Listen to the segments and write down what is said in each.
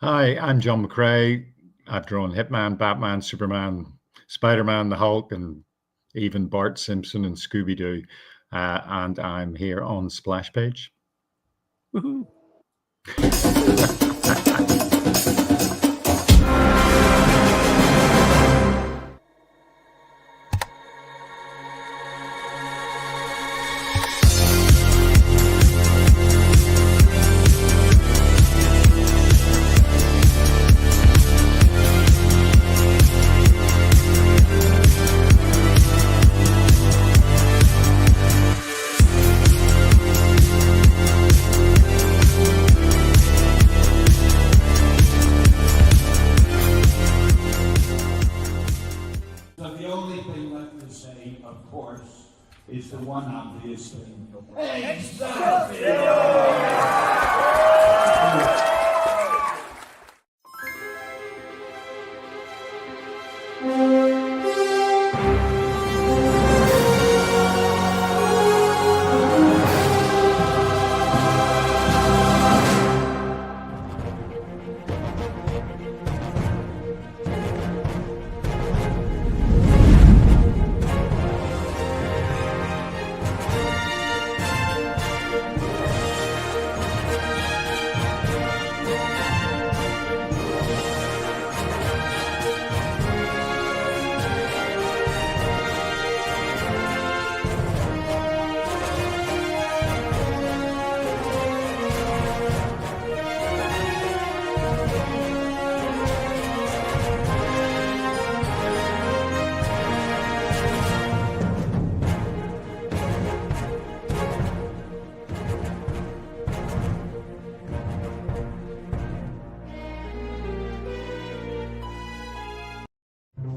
Hi, I'm John McCrea. I've drawn Hitman, Batman, Superman, Spider-Man, the Hulk, and even Bart Simpson and Scooby-Doo. And I'm here on Splash Page. Woohoo. Is the one obvious thing.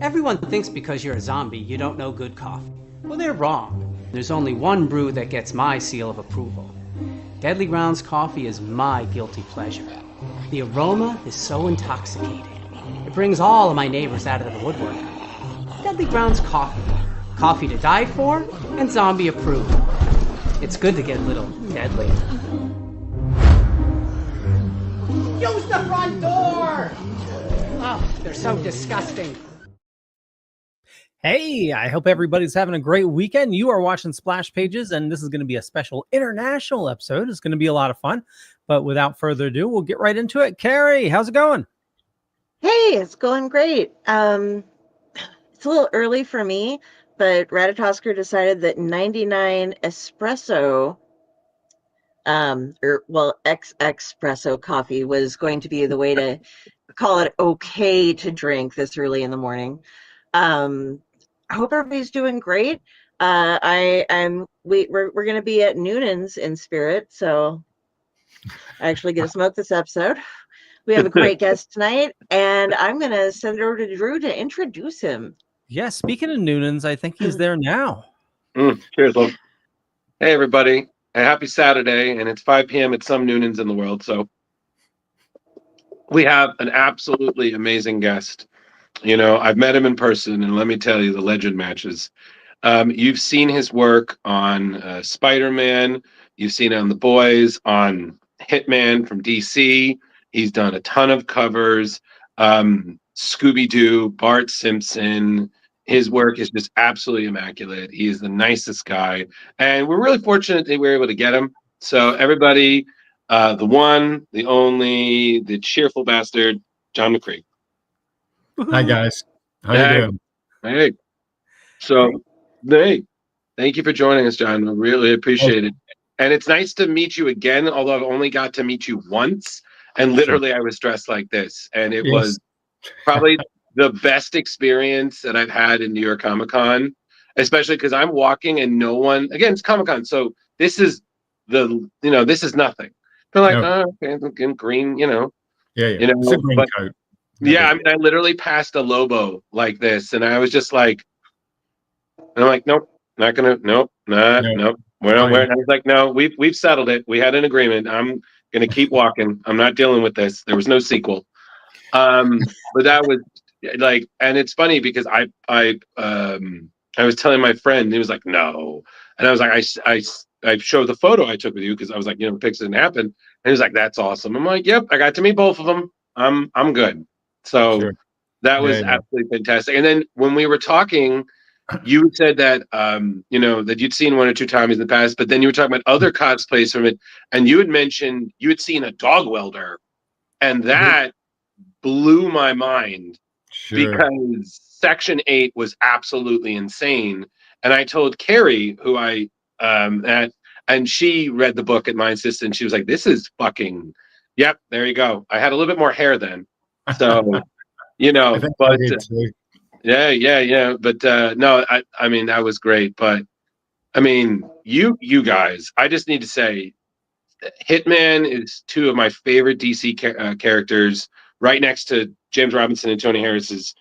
Everyone thinks because you're a zombie, you don't know good coffee. Well, they're wrong. There's only one brew that gets my seal of approval. Deadly Grounds coffee is my guilty pleasure. The aroma is so intoxicating. It brings all of my neighbors out of the woodwork. Deadly Grounds coffee. Coffee to die for and zombie approved. It's good to get a little deadly. Use the front door! Oh, they're so disgusting. Hey, I hope everybody's having a great weekend. You are watching Splash Pages, and this is going to be a special international episode. It's going to be a lot of fun. But without further ado, we'll get right into it. Carrie, how's it going? Hey, it's going great. It's a little early for me, but Ratatosker decided that 99 espresso, X-espresso coffee was going to be the way to call it okay to drink this early in the morning. I hope everybody's doing great. We're going to be at Noonan's in spirit, so I actually get to smoke this episode. We have a great guest tonight, and I'm going to send it over to Drew to introduce him. Yeah, speaking of Noonan's, I think he's there now. Cheers, love. Hey, everybody. Happy Saturday, and it's 5 p.m. at some Noonan's in the world, so we have an absolutely amazing guest. You know, I've met him in person, and let me tell you, the legend matches. You've seen his work on Spider-Man. You've seen it on The Boys, on Hitman from DC. He's done a ton of covers. Scooby-Doo, Bart Simpson. His work is just absolutely immaculate. He is the nicest guy. And we're really fortunate that we were able to get him. So everybody, the one, the only, the cheerful bastard, John McCrea. Hi, guys. How you doing? Hey. So, hey, thank you for joining us, John. I really appreciate it. And it's nice to meet you again, although I've only got to meet you once. And literally, I was dressed like this. And it was probably the best experience that I've had in New York Comic Con, especially because I'm walking and no one, again, it's Comic Con. So this is this is nothing. They're like, okay, green, Yeah. It's a green coat. Yeah, I mean, I literally passed a Lobo like this, and I was just like, and I'm like, nope, not gonna, nope. We're not. I was like, no, we've settled it. We had an agreement. I'm gonna keep walking. I'm not dealing with this. There was no sequel. But that was like, and it's funny because I was telling my friend, he was like, no, and I was like, I showed the photo I took with you because I was like, pictures didn't happen, and he was like, that's awesome. I'm like, yep, I got to meet both of them. I'm good. So Sure. that was Yeah. absolutely fantastic. And then when we were talking, you said that that you'd seen one or two times in the past, but then you were talking about other cosplays from it, and you had mentioned you had seen a dog welder, and that blew my mind Sure. because Section 8 was absolutely insane. And I told Carrie, who I and she read the book at my insistence. She was like, "This is fucking, yep, there you go." I had a little bit more hair then, so I think I but did too. yeah. But no, I mean that was great. But I mean, you guys, I just need to say, Hitman is two of my favorite DC characters, right next to James Robinson and Tony Harris's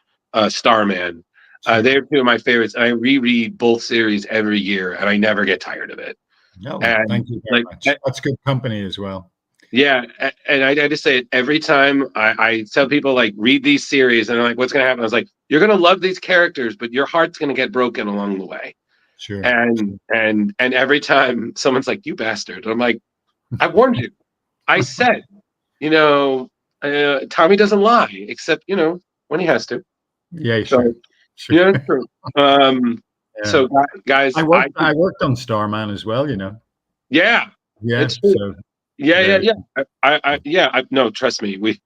Starman. They're two of my favorites. I reread both series every year, and I never get tired of it. No, And thank you very much. That's good company as well. Yeah, and I just say it every time I tell people, like, read these series, and they're like, "What's going to happen?" I was like, "You're going to love these characters, but your heart's going to get broken along the way." Sure. And every time someone's like, "You bastard," I'm like, "I warned you. I said, Tommy doesn't lie, except when he has to." Yeah, So, sure. yeah, it's true. Yeah. So guys, I worked on Starman as well, yeah, Yeah. true. So Yeah. No, trust me.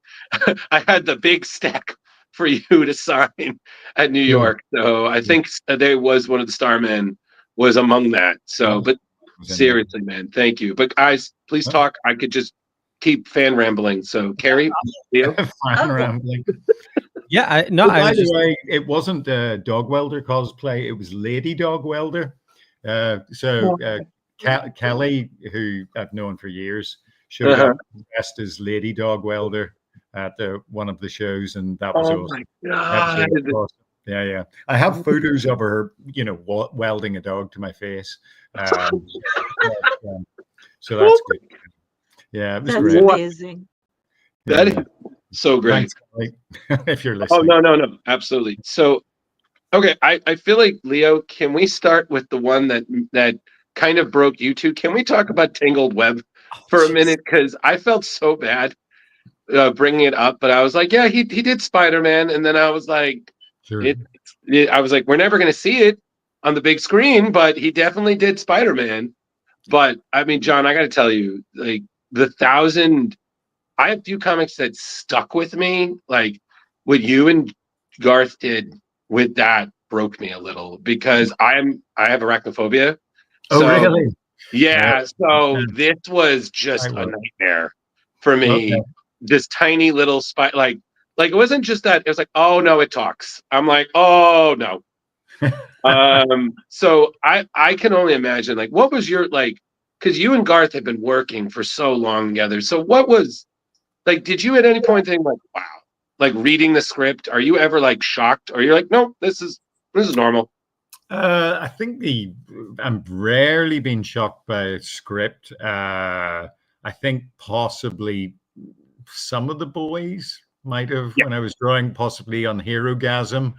I had the big stack for you to sign at New Sure. York. So I think there was one of the Starmen was among that. So, but seriously, man, thank you. But guys, please talk. I could just keep fan rambling. So Carrie, Leo? fan rambling. Yeah, By the way, it wasn't a dog welder cosplay. It was Lady Dog Welder. Kelly, who I've known for years, showed up dressed as Lady Dog Welder at one of the shows, and that was awesome. My God. That was awesome. Yeah. I have photos of her, welding a dog to my face. So that's good. Yeah, it was That's great. amazing. That is so great. Thanks, if you're listening. Oh, no, absolutely. So, okay, I feel like, Leo, can we start with the one that kind of broke you two? Can we talk about Tangled Web for a minute? Because I felt so bad bringing it up, but I was like, yeah, he did Spider-Man, and then I was like, sure. I was like, we're never going to see it on the big screen, but he definitely did Spider-Man. But I mean, John, I got to tell you, like I have a few comics that stuck with me, like what you and Garth did with that broke me a little because I have arachnophobia. Oh, really? Yeah. So this was just a nightmare for me. Okay. This tiny little spot, like it wasn't just that. It was like, oh no, it talks. I'm like, oh no. So I can only imagine, like, what was your, like, because you and Garth have been working for so long together. So what was, like, did you at any point think, like, wow, like reading the script, are you ever like shocked, or you're like, no, this is normal? I think I'm rarely been shocked by a script. I think possibly some of the boys might have, when I was drawing possibly on Herogasm.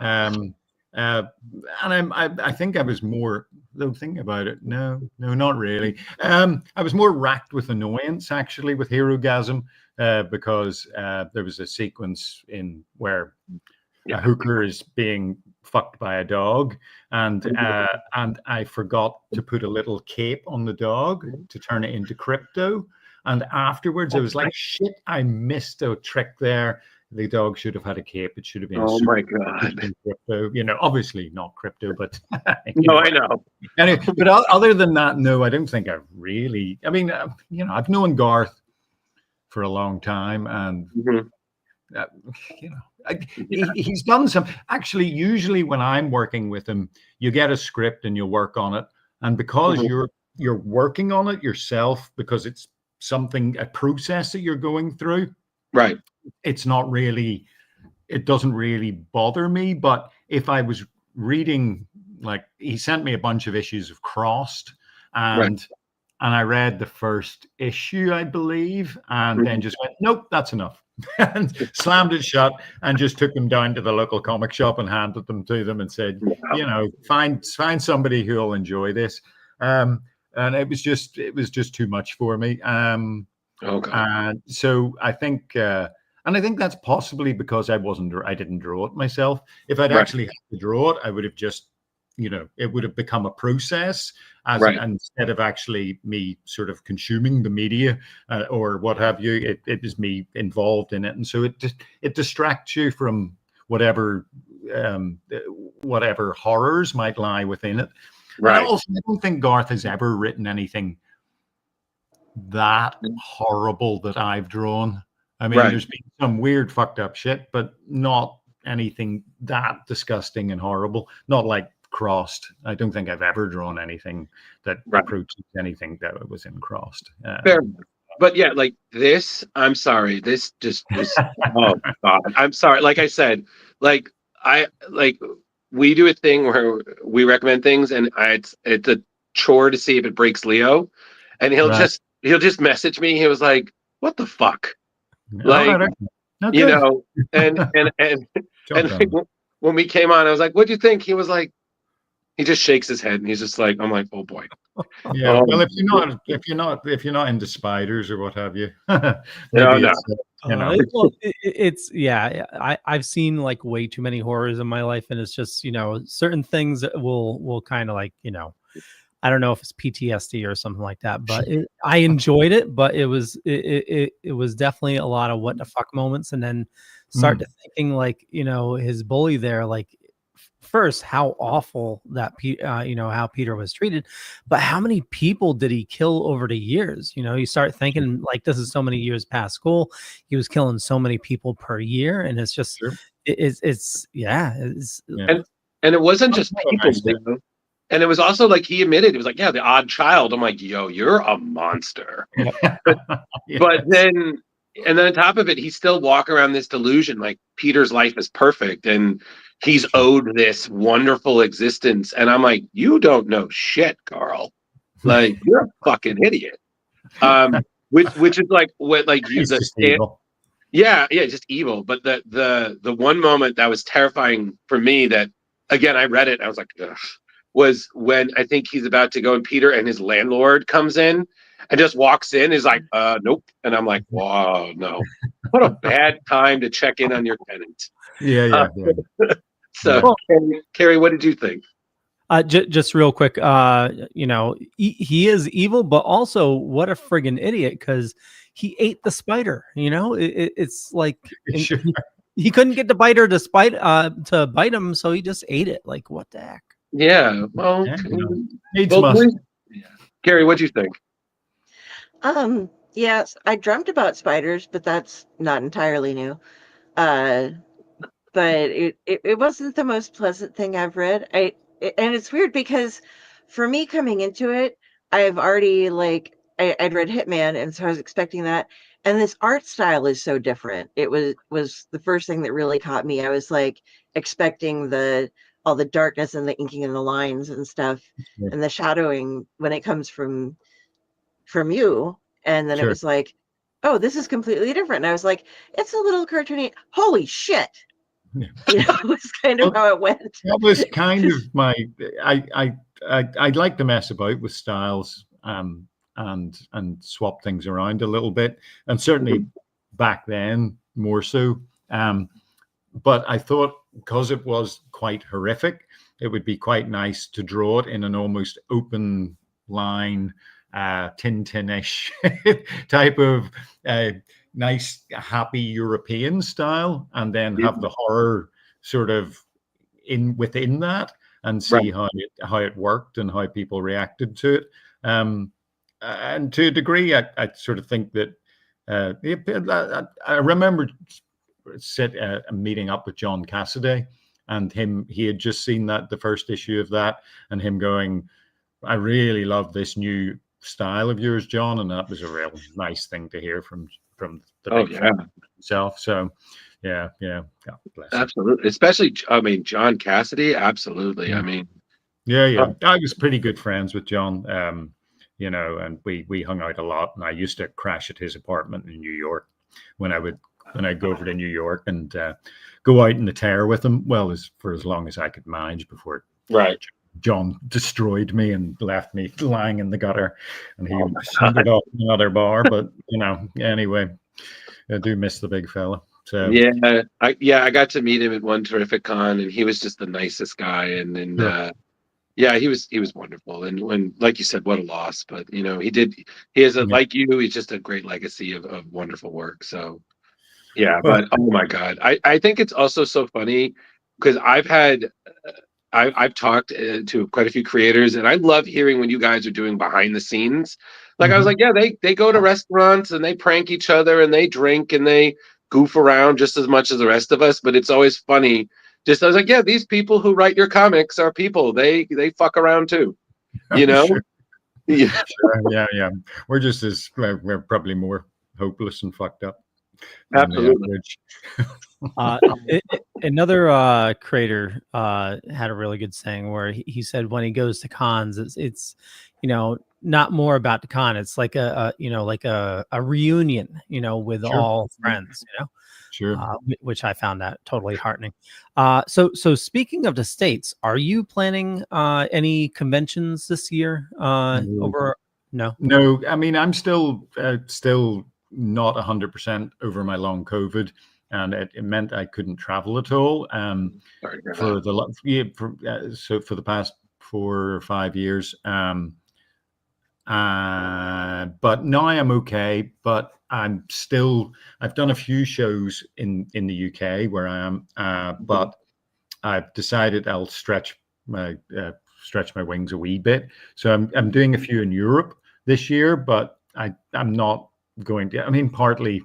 And I think I was more, though thinking about it, no, not really. I was more racked with annoyance actually with Herogasm because there was a sequence in where a hooker is being fucked by a dog, and I forgot to put a little cape on the dog to turn it into crypto. And afterwards, I was like, shit, I missed a trick there. The dog should have had a cape. It should have been. Oh my God! Crypto, obviously not crypto, but I know. Anyway, but other than that, no, I don't think I really. I mean, I've known Garth for a long time, and he's done some. Actually, usually when I'm working with him, you get a script and you work on it, and because you're working on it yourself, because it's a process that you're going through, right? It's not really, it doesn't really bother me. But if I was reading, like, he sent me a bunch of issues of Crossed, and I read the first issue, I believe, and then just went, nope, that's enough, and slammed it shut, and just took them down to the local comic shop and handed them to them and said, find somebody who'll enjoy this. And it was just too much for me. And so I think And I think that's possibly because I didn't draw it myself. If I'd Right. actually had to draw it, I would have just, it would have become a process instead of actually me sort of consuming the media or what have you. It was me involved in it. And so it distracts you from whatever horrors might lie within it. Right. And also, I don't think Garth has ever written anything that horrible that I've drawn. I mean, there's been some weird fucked up shit, but not anything that disgusting and horrible. Not like Crossed. I don't think I've ever drawn anything that approaches anything that was in Crossed. Fair. But yeah, like this, I'm sorry. This just oh God. I'm sorry. Like I said, we do a thing where we recommend things, and it's a chore to see if it breaks Leo, and he'll just message me. He was like, "What the fuck?" And when we came on, I was like, "What'd you think?" He was like, he just shakes his head, and he's just like, I'm like, "Oh boy." Yeah. Well, if you're not into spiders or what have you, I've seen like way too many horrors in my life, and it's just certain things that will kind of like I don't know if it's PTSD or something like that, but I enjoyed it, but it was definitely a lot of what the fuck moments, and then start to thinking like his bully there, like first how awful that how Peter was treated, but how many people did he kill over the years? You start thinking like this is so many years past school, he was killing so many people per year, and it's just and it wasn't just people. And it was also like he admitted, it was like, yeah, the odd child. I'm like, yo, you're a monster. But then, and then on top of it, he still walk around this delusion like Peter's life is perfect and he's owed this wonderful existence. And I'm like, you don't know shit, Carl. Like, you're a fucking idiot. Which is like what like you just evil. Yeah, just evil. But the one moment that was terrifying for me that again I read it, I was like, ugh, was when I think he's about to go and Peter and his landlord comes in and just walks in, is like, nope. And I'm like, wow, no. What a bad time to check in on your tenant. Yeah. So, Carrie, what did you think? Just real quick, he is evil, but also what a friggin' idiot, because he ate the spider. It's like he couldn't get the biter to bite him, so he just ate it. Like, what the heck? Yeah, well, Carrie, what do you think? Yes, I dreamt about spiders, but that's not entirely new. But it wasn't the most pleasant thing I've read. And it's weird because for me coming into it, I've already I'd read Hitman, and so I was expecting that. And this art style is so different. It was the first thing that really caught me. I was like expecting all the darkness and the inking and the lines and stuff and the shadowing when it comes from you. And then it was like, oh, this is completely different. And I was like, it's a little cartoony. Holy shit. It was kind of how it went. That was kind of my, I'd like to mess about with styles and swap things around a little bit. And certainly back then more so. But I thought because it was quite horrific, it would be quite nice to draw it in an almost open line, Tintin-ish type of nice, happy European style, and then have the horror sort of within that, and see how it worked and how people reacted to it. And to a degree, I sort of think that I remember meeting up with John Cassaday, and he had just seen the first issue of that, and him going, I really love this new style of yours, John, and that was a real nice thing to hear from the big fan himself. So yeah, God bless him. Absolutely, especially John Cassaday, absolutely. I mean, I was pretty good friends with John, and we hung out a lot, and I used to crash at his apartment in New York when I'd go over to New York and go out in the tear with him. Well, for as long as I could manage before John destroyed me and left me lying in the gutter, and he wandered off another bar. But anyway, I do miss the big fella. So I got to meet him at one terrific con, and he was just the nicest guy, and sure. yeah, he was wonderful. And when, like you said, what a loss, but he has a, Yeah. like you, he's just a great legacy of wonderful work. So yeah, Well, but oh my God, I think it's also so funny because I've talked to quite a few creators, and I love hearing when you guys are doing behind the scenes. Like I was mhm. like, yeah, they go to restaurants and they prank each other and they drink and they goof around just as much as the rest of us. But it's always funny. Just I was like, yeah, these people who write your comics are people. They fuck around too, you know? Sure, Yeah, sure. Yeah. We're just as we're probably more hopeless and fucked up than the absolutely. average. Uh, Another creator had a really good saying where he said when he goes to cons, it's not more about the con. It's like a reunion, with Sure, all friends, sure. which I found that totally heartening. So speaking of the States, are you planning any conventions this year? No, Over No. no. I mean, I'm still not 100% over my long COVID, and it meant I couldn't travel at all. Sorry to hear For that. the so for the past 4 or 5 years. But now I'm okay. But I've done a few shows in the UK where I am, but I've decided I'll stretch my wings a wee bit. So I'm doing a few in Europe this year, but I'm not going to. I mean, partly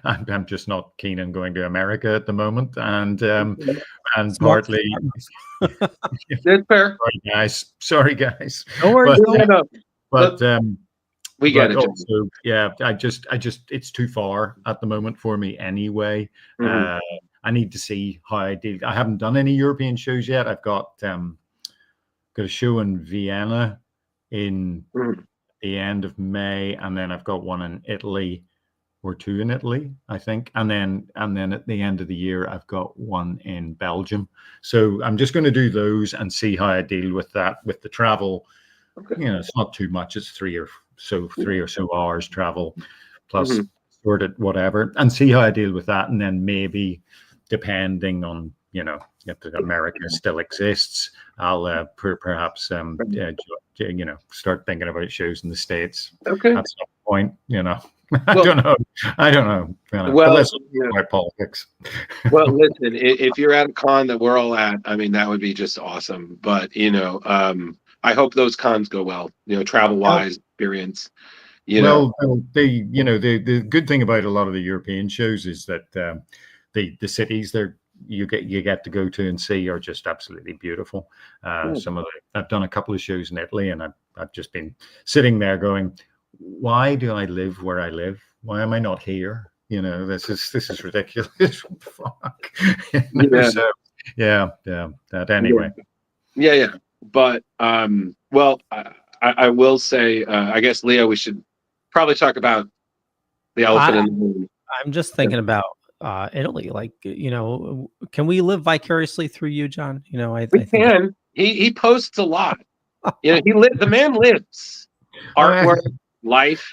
I'm just not keen on going to America at the moment, and Smart. partly That's fair. sorry guys, No worries. but No, no, but we get but it, John. also, yeah, I just it's too far at the moment for me anyway. Mhm. I need to see how I deal. I haven't done any European shows yet. I've got a show in Vienna in Mhm. the end of May, and then I've got one in Italy, or two in Italy, I think, and then at the end of the year I've got one in Belgium. So I'm just going to do those and see how I deal with that, with the travel. Okay. It's not too much. It's 3 or so hours travel plus Mhm. sort of whatever, and see how I deal with that. And then maybe, depending on, if America still exists, I'll perhaps start thinking about shows in the States Okay. at some point. I Well, don't know. I don't know. But well, let's talk yeah. about politics. Well, listen, if you're at a con that we're all at, I mean, that would be just awesome. But, I hope those cons go well, travel Well, wise, experience, the good thing about a lot of the European shows is that the cities you get to go to and see are just absolutely beautiful. Yeah. I've done a couple of shows in Italy, and I've just been sitting there going, why do I live where I live? Why am I not here? This is ridiculous. Fuck. Yeah. So yeah. That anyway. Yeah. But, well, I will say, I guess, Leo, we should probably talk about the elephant in the room. I'm just thinking about Italy. Like, can we live vicariously through you, John? I We think. can. He posts a lot. The man lives Oh, artwork, life.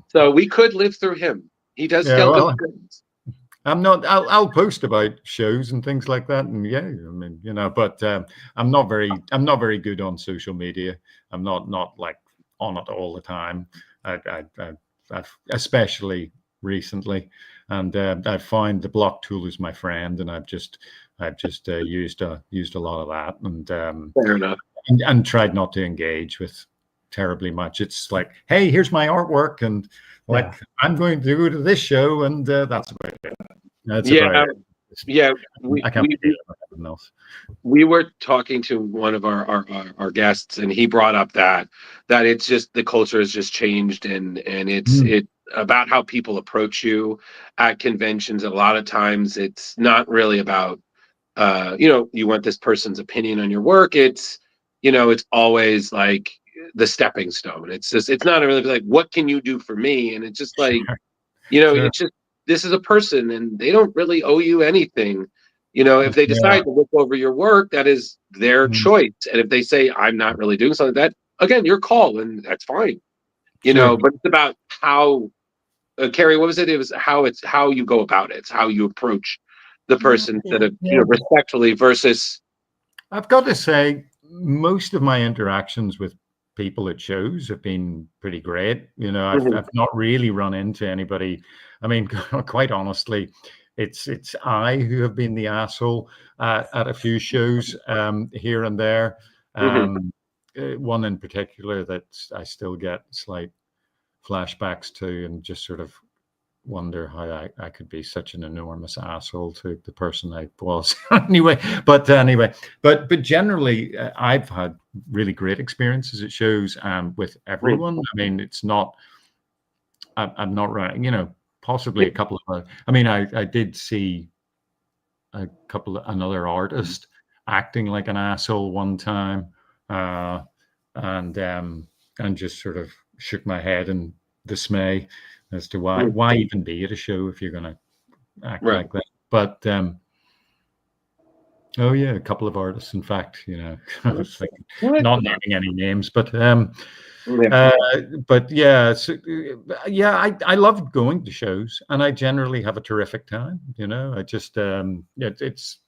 So we could live through him. He does yeah. still Well, good things. I'm not. I'll post about shows and things like that, and yeah, I mean, but I'm not very good on social media. I'm not like on it all the time. I've especially recently, and I've found the block tool is my friend, and I've just used a lot of that, Fair enough. and tried not to engage with terribly much. It's like, hey, here's my artwork, and like I'm going to go to this show, and that's about it. That's about it. Yeah. I can't be dealing with anything else. We were talking to one of our guests, and he brought up that it's just the culture has just changed, and it's about how people approach you at conventions. A lot of times, it's not really about you want this person's opinion on your work. It's it's always like the stepping stone. It's not really like, what can you do for me? And it's just like, Sure. it's just, this is a person and they don't really owe you anything. If they Yeah. decide to look over your work, that is their choice. And if they say, I'm not really doing something like that, again, your call, and that's fine. Sure. But it's about how Carrie, what was it? It was how you go about it. It's how you approach the person instead of respectfully versus. I've got to say, most of my interactions with people at shows have been pretty great. I've not really run into anybody. I mean, quite honestly, it's I who have been the asshole at a few shows here and there. One in particular that I still get slight flashbacks to, and just sort of wonder how I could be such an enormous asshole to the person I was. But generally, I've had really great experiences at shows with everyone. I mean, it's not. I'm not right. Possibly a couple of. I mean, I did see another artist acting like an asshole one time, and just sort of shook my head in dismay as to why even be at a show if you're going to act like that. But a couple of artists, in fact, I was thinking, not naming any names, but I love going to shows, and I generally have a terrific time. I just it's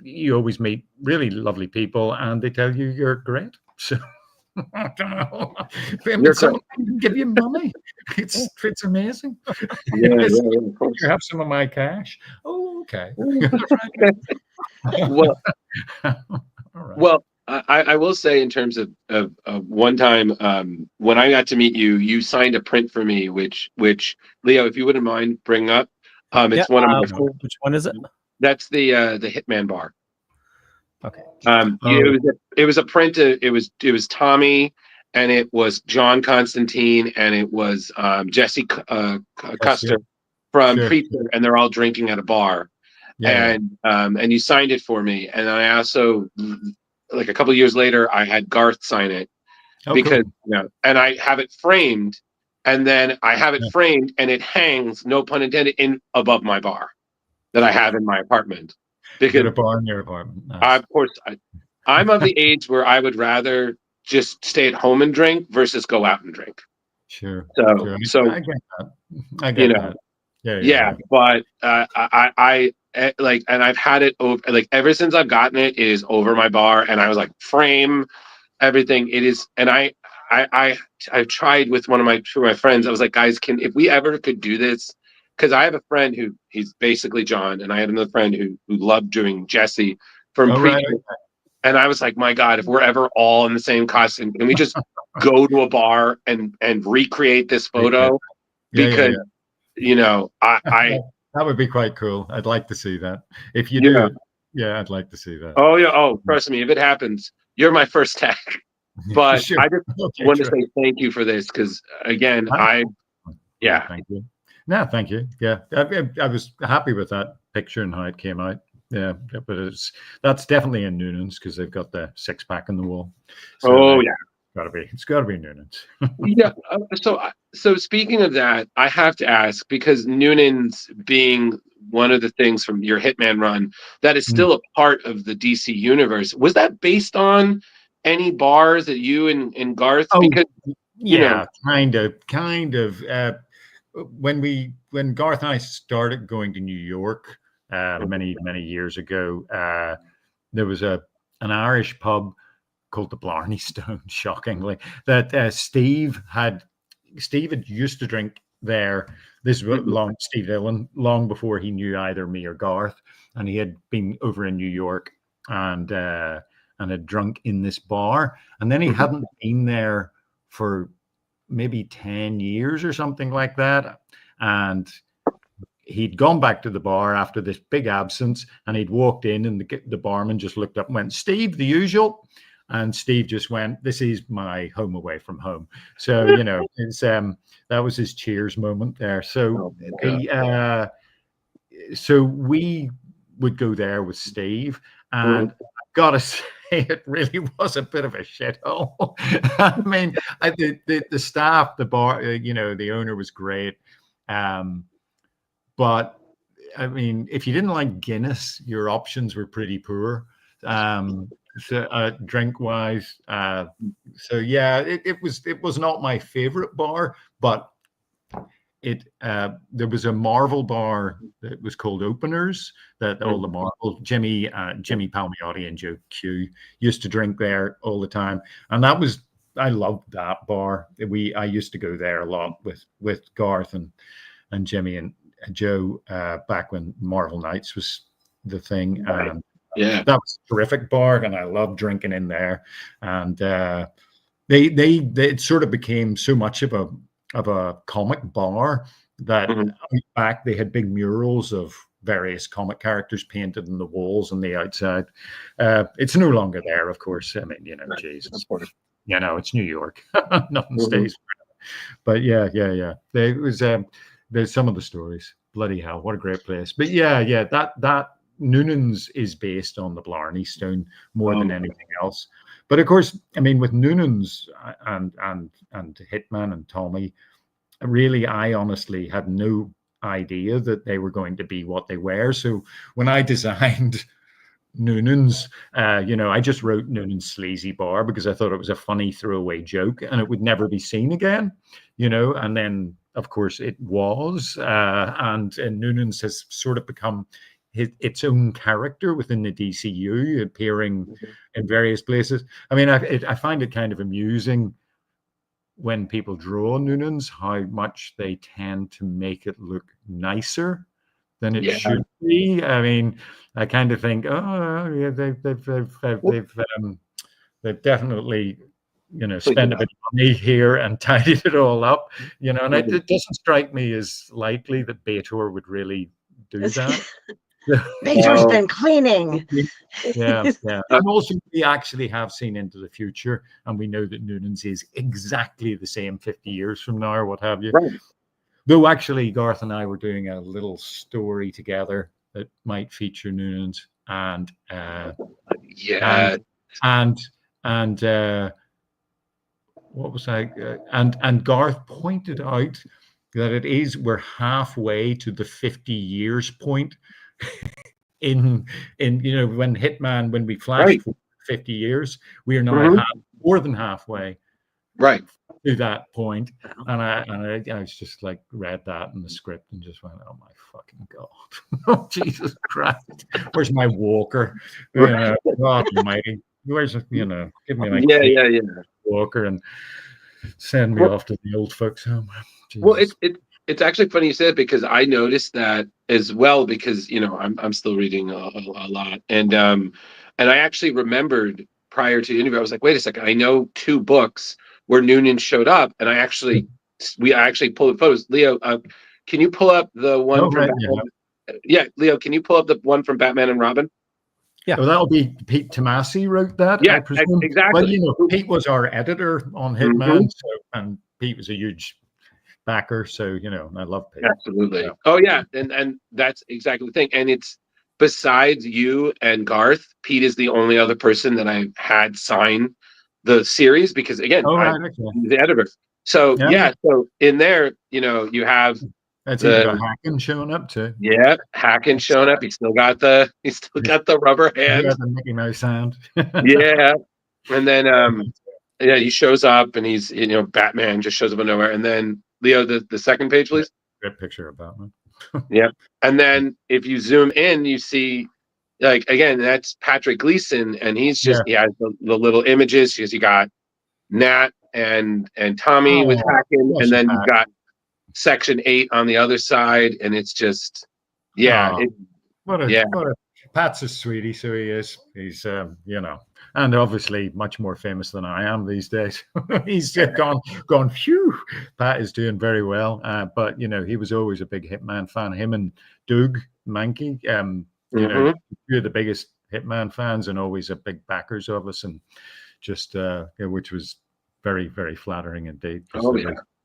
you always meet really lovely people, and they tell you you're great. So I don't know. Someone can give you money. It's amazing. Yeah, you have some of my cash. Oh, okay. Well, all right. Well, I will say in terms of one time when I got to meet you, you signed a print for me, which Leo, if you wouldn't mind bringing up, it's one of my. Which one is it? That's the Hitman bar. Okay. It was a print. It was Tommy, and it was John Constantine, and it was Jesse Custer from Preacher, and they're all drinking at a bar. And you signed it for me, and I also, like a couple of years later, I had Garth sign it because and I have it framed, and then I have it framed, and it hangs, no pun intended, in above my bar that I have in my apartment. Because a bar in your apartment. Nice. Of course, I'm of the age where I would rather just stay at home and drink versus go out and drink. Sure. So I get that. I get that. Yeah. But I like, and I've had it over, like, ever since I've gotten it, it is over my bar, and I was like, frame everything. It is, and I've tried with one of my friends. I was like, guys, if we ever could do this? Because I have a friend who he's basically John, and I have another friend who loved doing Jesse from Preacher. Right. And I was like, my God, if we're ever all in the same costume, can we just go to a bar and recreate this photo? Because I that would be quite cool. I'd like to see that. If you do it, I'd like to see that. Oh yeah. Oh, trust me, if it happens, you're my first tag. But sure. I just want to say thank you for this, because again, Thank you. No, thank you. Yeah, I was happy with that picture and how it came out. Yeah, but that's definitely in Noonan's, because they've got the 6-pack on the wall. So it's got to be Noonan's. Yeah. So speaking of that, I have to ask, because Noonan's being one of the things from your Hitman run that is still a part of the DC universe, was that based on any bars that you and Garth? Because kind of. When Garth and I started going to New York many years ago, there was an Irish pub called the Blarney Stone, shockingly, that Steve had used to drink there. This was Steve Dillon, long before he knew either me or Garth, and he had been over in New York and had drunk in this bar, and then he hadn't been there for maybe 10 years or something like that. And he'd gone back to the bar after this big absence, and he'd walked in, and the barman just looked up and went, "Steve, the usual." And Steve just went, "This is my home away from home." So, it's, that was his cheers moment there. So, so we would go there with Steve, and I've got to say, it really was a bit of a shithole. I mean, the staff, the bar, the owner was great. But I mean, if you didn't like Guinness, your options were pretty poor. Drink wise. So yeah, it was not my favorite bar, but there was a Marvel bar that was called Openers that all the Marvel Jimmy Palmiotti and Joe Q used to drink there all the time, and I loved that bar. I used to go there a lot with Garth and Jimmy and Joe back when Marvel Nights was the thing. And Yeah, that was a terrific bar, and I loved drinking in there. And it sort of became so much of a comic bar that back they had big murals of various comic characters painted on the walls on the outside. It's no longer there, of course. I mean, Jesus, it's New York. Nothing stays forever. But yeah. There's some of the stories. Bloody hell, what a great place. But yeah, that Noonan's is based on the Blarney Stone more than anything else. But of course, I mean, with Noonan's and Hitman and Tommy, really, I honestly had no idea that they were going to be what they were. So when I designed Noonan's, I just wrote Noonan's Sleazy Bar because I thought it was a funny throwaway joke and it would never be seen again, and then, of course, it was. And Noonan's has sort of become its own character within the DCU, appearing in various places. I mean, I find it kind of amusing when people draw Noonan's, how much they tend to make it look nicer than it should be. I mean, I kind of think, oh yeah, they've definitely spent a bit of money here and tidied it all up, and it doesn't strike me as likely that Beator would really do that. Beator's been cleaning. Yeah. And also, we actually have seen into the future, and we know that Noonan's is exactly the same 50 years from now, or what have you. Right. Though actually, Garth and I were doing a little story together that might feature Noonan's, and what was I? And Garth pointed out that we're halfway to the 50 years point in when we flashed for 50 years, we are now more than halfway to that point. And I was just like read that in the script and just went, oh my fucking god. Oh, Jesus Christ, where's my walker? God almighty, where's give me my walker and send me off to the old folks home. Jesus. Well, it's actually funny you said it, because I noticed that as well, because I'm still reading a lot, and I actually remembered prior to the interview, I was like, wait a second, I know 2 books where Noonan showed up, and I actually pulled photos. Leo, can you pull up the one from Batman? Yeah, Leo, can you pull up the one from Batman and Robin? Yeah, well, that'll be Pete Tomasi wrote that. Yeah, I presume. exactly. Well, Pete was our editor on Hitman, and Pete was a huge backer, so I love Pete. Absolutely. Yeah. Oh yeah, and that's exactly the thing. And it's besides you and Garth, Pete is the only other person that I had sign the series, because again, I'm the editor. So so in there, you have that's Hacken showing up too. Yeah, Hacken showing up. He's still got the rubber hand. He got the Mickey Mouse sound. Yeah, and then he shows up, and he's Batman just shows up out of nowhere, and then Leo, the second page, please. Great picture of Batman. Yeah, and then if you zoom in, you see, like, again, that's Patrick Gleason, and he's just he has the little images. You got Nat and Tommy with Hacken, and then you've got Section 8 on the other side, and it's just Pat's a sweetie, so he is. He's and obviously much more famous than I am these days. He's gone. Phew, Pat is doing very well. But he was always a big Hitman fan. Him and Doug Mankey, two of the biggest Hitman fans, and always a big backers of us, and just which was very, very flattering indeed.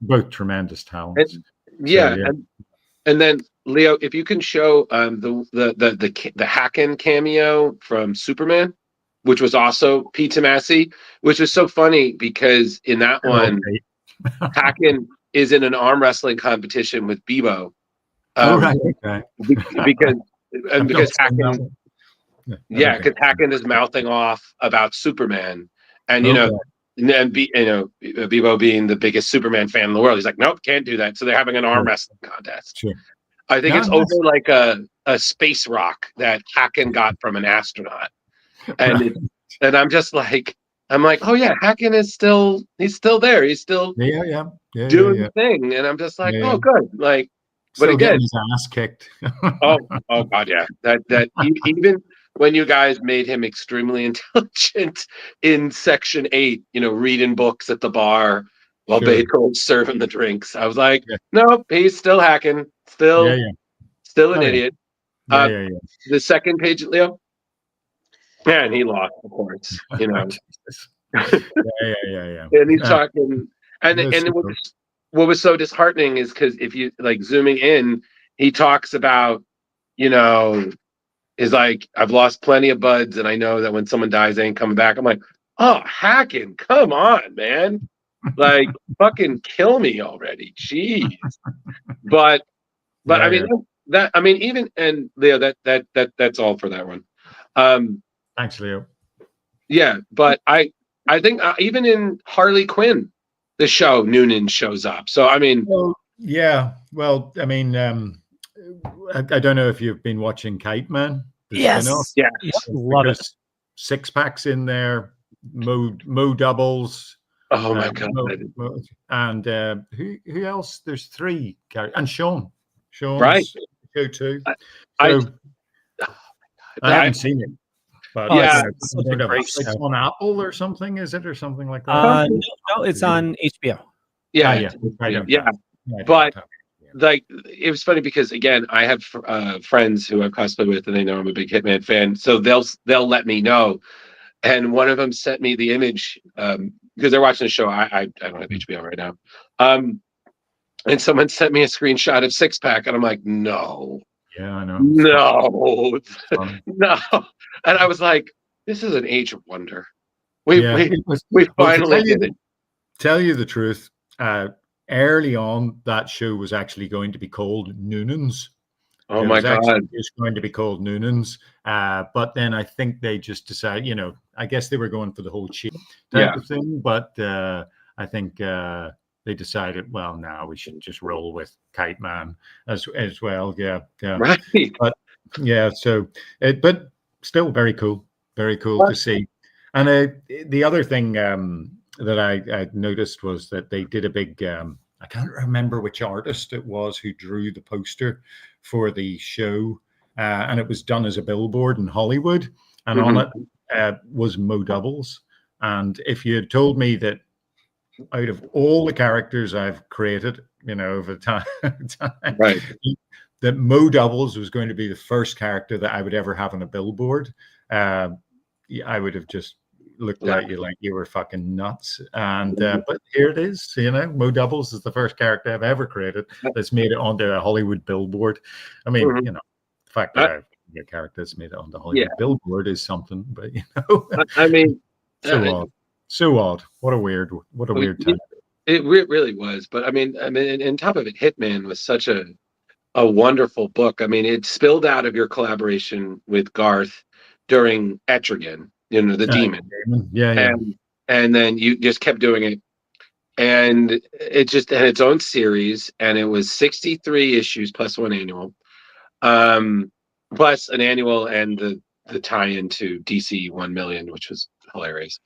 Both tremendous talents. And then Leo, if you can show the Hacken cameo from Superman, which was also Pete Tomasi, which was so funny because in that one, Hacken is in an arm wrestling competition with Bebo. Because Hacken, because Hacken is mouthing off about Superman, and Bebo being the biggest Superman fan in the world, he's like, nope, can't do that. So they're having an arm wrestling contest. Sure. I think Yeah, it's over like a space rock that Hacken got from an astronaut, and Right. and I'm just like, oh yeah, Hacken is he's still there, he's still Yeah. doing the thing, and I'm just like, Yeah. oh good, like, but Still again, getting his ass kicked. oh god, yeah, that even when you guys made him extremely intelligent in Section 8, reading books at the bar while Sure. Beethoven's serving the drinks, I was like, Yeah. nope, he's still hacking, still an Oh, yeah. idiot. Yeah. The second page, Leo, man, he lost, of course, Jesus. Yeah. and he's talking, and That's and super. what was so disheartening is because if you like zooming in, he talks about, is like, I've lost plenty of buds, and I know that when someone dies, they ain't coming back. I'm like, oh, Hacken, come on, man. Like, fucking kill me already. Jeez. But I mean, even, and Leo, that's all for that one. Thanks, Leo. Yeah, but I think even in Harley Quinn, the show, Noonan shows up. So, I mean, Yeah. Well, I mean, I don't know if you've been watching Kite Man. The spin-off. yeah, Love it. Six packs in there, Mo doubles. oh my god, And who else? There's 3 characters, and Sean's Right. show too. I haven't seen it, but Yeah. it's on Apple or something. Is it or something like that? No, it's on HBO. yeah, Right, yeah. But like, it was funny because again, I have friends who I've cosplayed with, and they know I'm a big Hitman fan, so they'll let me know. And one of them sent me the image because they're watching the show. I don't have HBO right now, and someone sent me a screenshot of Six Pack, and I'm like, no, yeah, I know. no, no. And I was like, this is an age of wonder. We finally did it. Tell you the truth, early on, that show was actually going to be called Noonans. Oh my god! It's going to be called Noonans, but then I think they just decided, I guess they were going for the whole cheap type of thing, but I think they decided, well, now we should just roll with Kite Man as well. Yeah. Right. But yeah, so but still very cool to see. And the other thing that I noticed was that they did a big. I can't remember which artist it was who drew the poster for the show, and it was done as a billboard in Hollywood, and on it was Mo Doubles. And if you had told me that out of all the characters I've created, over time, right, that Mo Doubles was going to be the first character that I would ever have on a billboard, I would have just looked at you like you were fucking nuts. And but here it is, Mo Doubles is the first character I've ever created that's made it onto a Hollywood billboard. I mean, the fact that I've a character that's made it on the Hollywood billboard is something, but I mean, so odd. What a weird time. It really was. But I mean, on top of it, Hitman was such a wonderful book. I mean, it spilled out of your collaboration with Garth during Etrigan, the demon. Yeah. And then you just kept doing it. And it just had its own series, and it was 63 issues plus one annual. Plus an annual and the tie-in to DC 1 million, which was hilarious.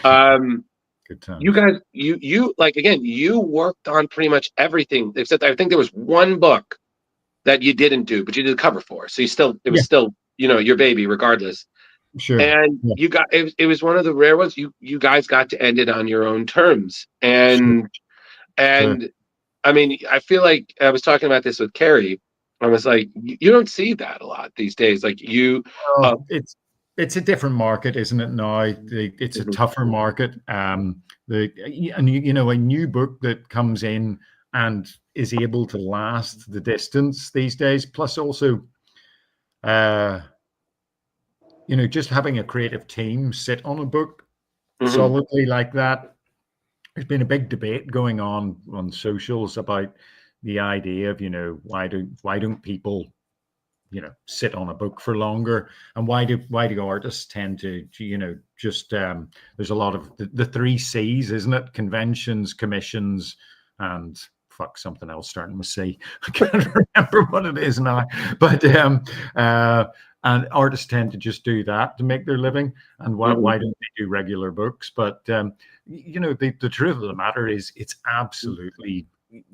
Good time. You guys, you like, again, you worked on pretty much everything except I think there was one book that you didn't do, but you did the cover for. So it was still, your baby regardless. Sure. And you got it was one of the rare ones you guys got to end it on your own terms. And Sure. I mean, I feel like I was talking about this with Carrie. I was like, you don't see that a lot these days. Like it's a different market, isn't it now? It's a tougher market. A new book that comes in and is able to last the distance these days, plus also just having a creative team sit on a book solidly like that. There's been a big debate going on socials about the idea of, why don't people sit on a book for longer. And why do artists tend to, just there's a lot of the 3 C's, isn't it? Conventions, commissions, and fuck, something else starting with C. I can't remember what it is now. But and artists tend to just do that to make their living. And why don't they do regular books? But the truth of the matter is, it's absolutely,